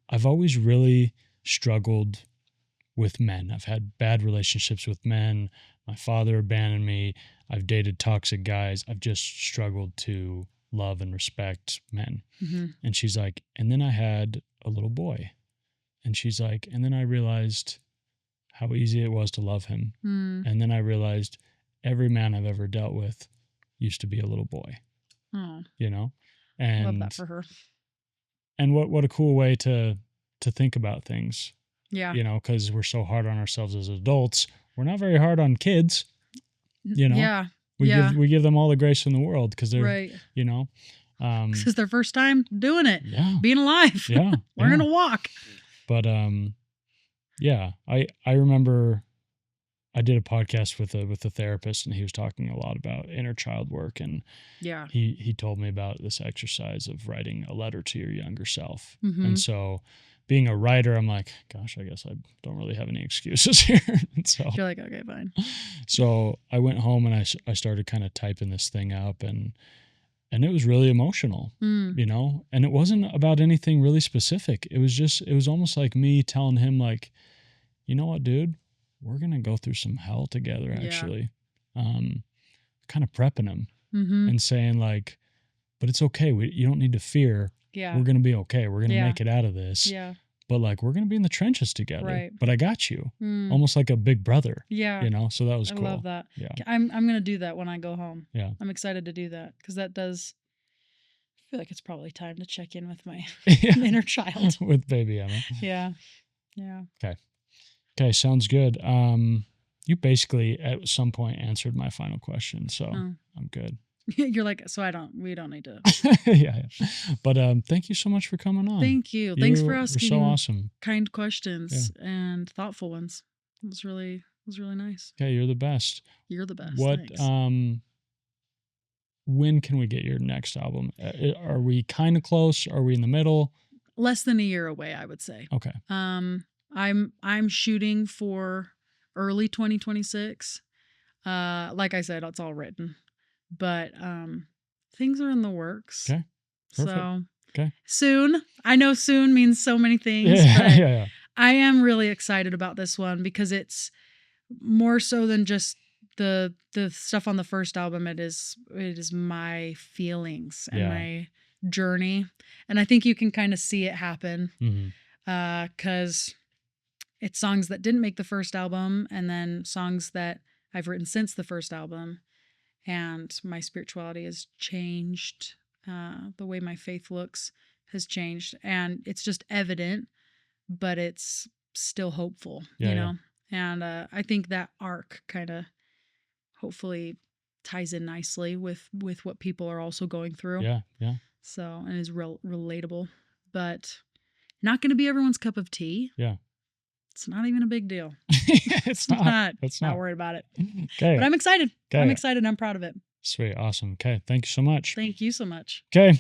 I've always really struggled with men. I've had bad relationships with men. My father abandoned me. I've dated toxic guys. I've just struggled to love and respect men. And she's like, and then I had a little boy. And she's like, and then I realized how easy it was to love him. And then I realized every man I've ever dealt with used to be a little boy.
Oh.
And
love that for her.
And what a cool way to think about things.
Yeah.
Because we're so hard on ourselves as adults. We're not very hard on kids.
Yeah.
We give them all the grace in the world because they're
right.
This
is their first time doing it.
Yeah.
Being alive.
Yeah.
Learning to walk.
But yeah, I remember I did a podcast with a therapist, and he was talking a lot about inner child work, and he told me about this exercise of writing a letter to your younger self. And so being a writer, I'm like, gosh, I guess I don't really have any excuses here. And so
you're like, okay, fine.
So I went home and I started kind of typing this thing up, and it was really emotional, and it wasn't about anything really specific. It was almost like me telling him, like, you know what, dude, we're going to go through some hell together, actually. Kind of prepping him and saying, like, but it's okay. You don't need to fear
Yeah.
We're going to be okay. We're going to
Yeah.
make it out of this.
Yeah.
But like, we're going to be in the trenches together.
Right.
But I got you.
Mm.
Almost like a big brother.
Yeah.
You know? So that was cool.
I love that.
Yeah.
I'm going to do that when I go home.
Yeah.
I'm excited to do that because that does. I feel like it's probably time to check in with my inner child.
With baby Emma.
Yeah. Yeah.
Okay. Sounds good. You basically at some point answered my final question, so I'm good.
You're like, so we don't need to.
Yeah. But thank you so much for coming on.
Thank you. Thanks for asking
so awesome.
kind questions and thoughtful ones. It was really nice.
Yeah, you're the best.
You're the best.
What
Thanks.
When can we get your next album? Are we kind of close? Are we in the middle?
Less than a year away, I would say.
Okay.
I'm shooting for early 2026. Like I said, it's all written, but things are in the works.
Okay. Perfect.
So
okay.
Soon. I know soon means so many things.
Yeah,
but
yeah.
I am really excited about this one because it's more so than just the stuff on the first album. It is my feelings and my journey, and I think you can kind of see it happen because it's songs that didn't make the first album and then songs that I've written since the first album, and my spirituality has changed. The way my faith looks has changed, and it's just evident, but it's still hopeful, you know? And I think that arc kind of hopefully ties in nicely with what people are also going through.
Yeah, yeah.
So, and is relatable, but not going to be everyone's cup of tea.
Yeah.
It's not even a big deal.
It's not. It's
not worried about it.
Okay.
But I'm excited.
Okay.
I'm excited. I'm proud of it.
Sweet. Awesome. Okay. Thank you so much.
Thank you so much.
Okay.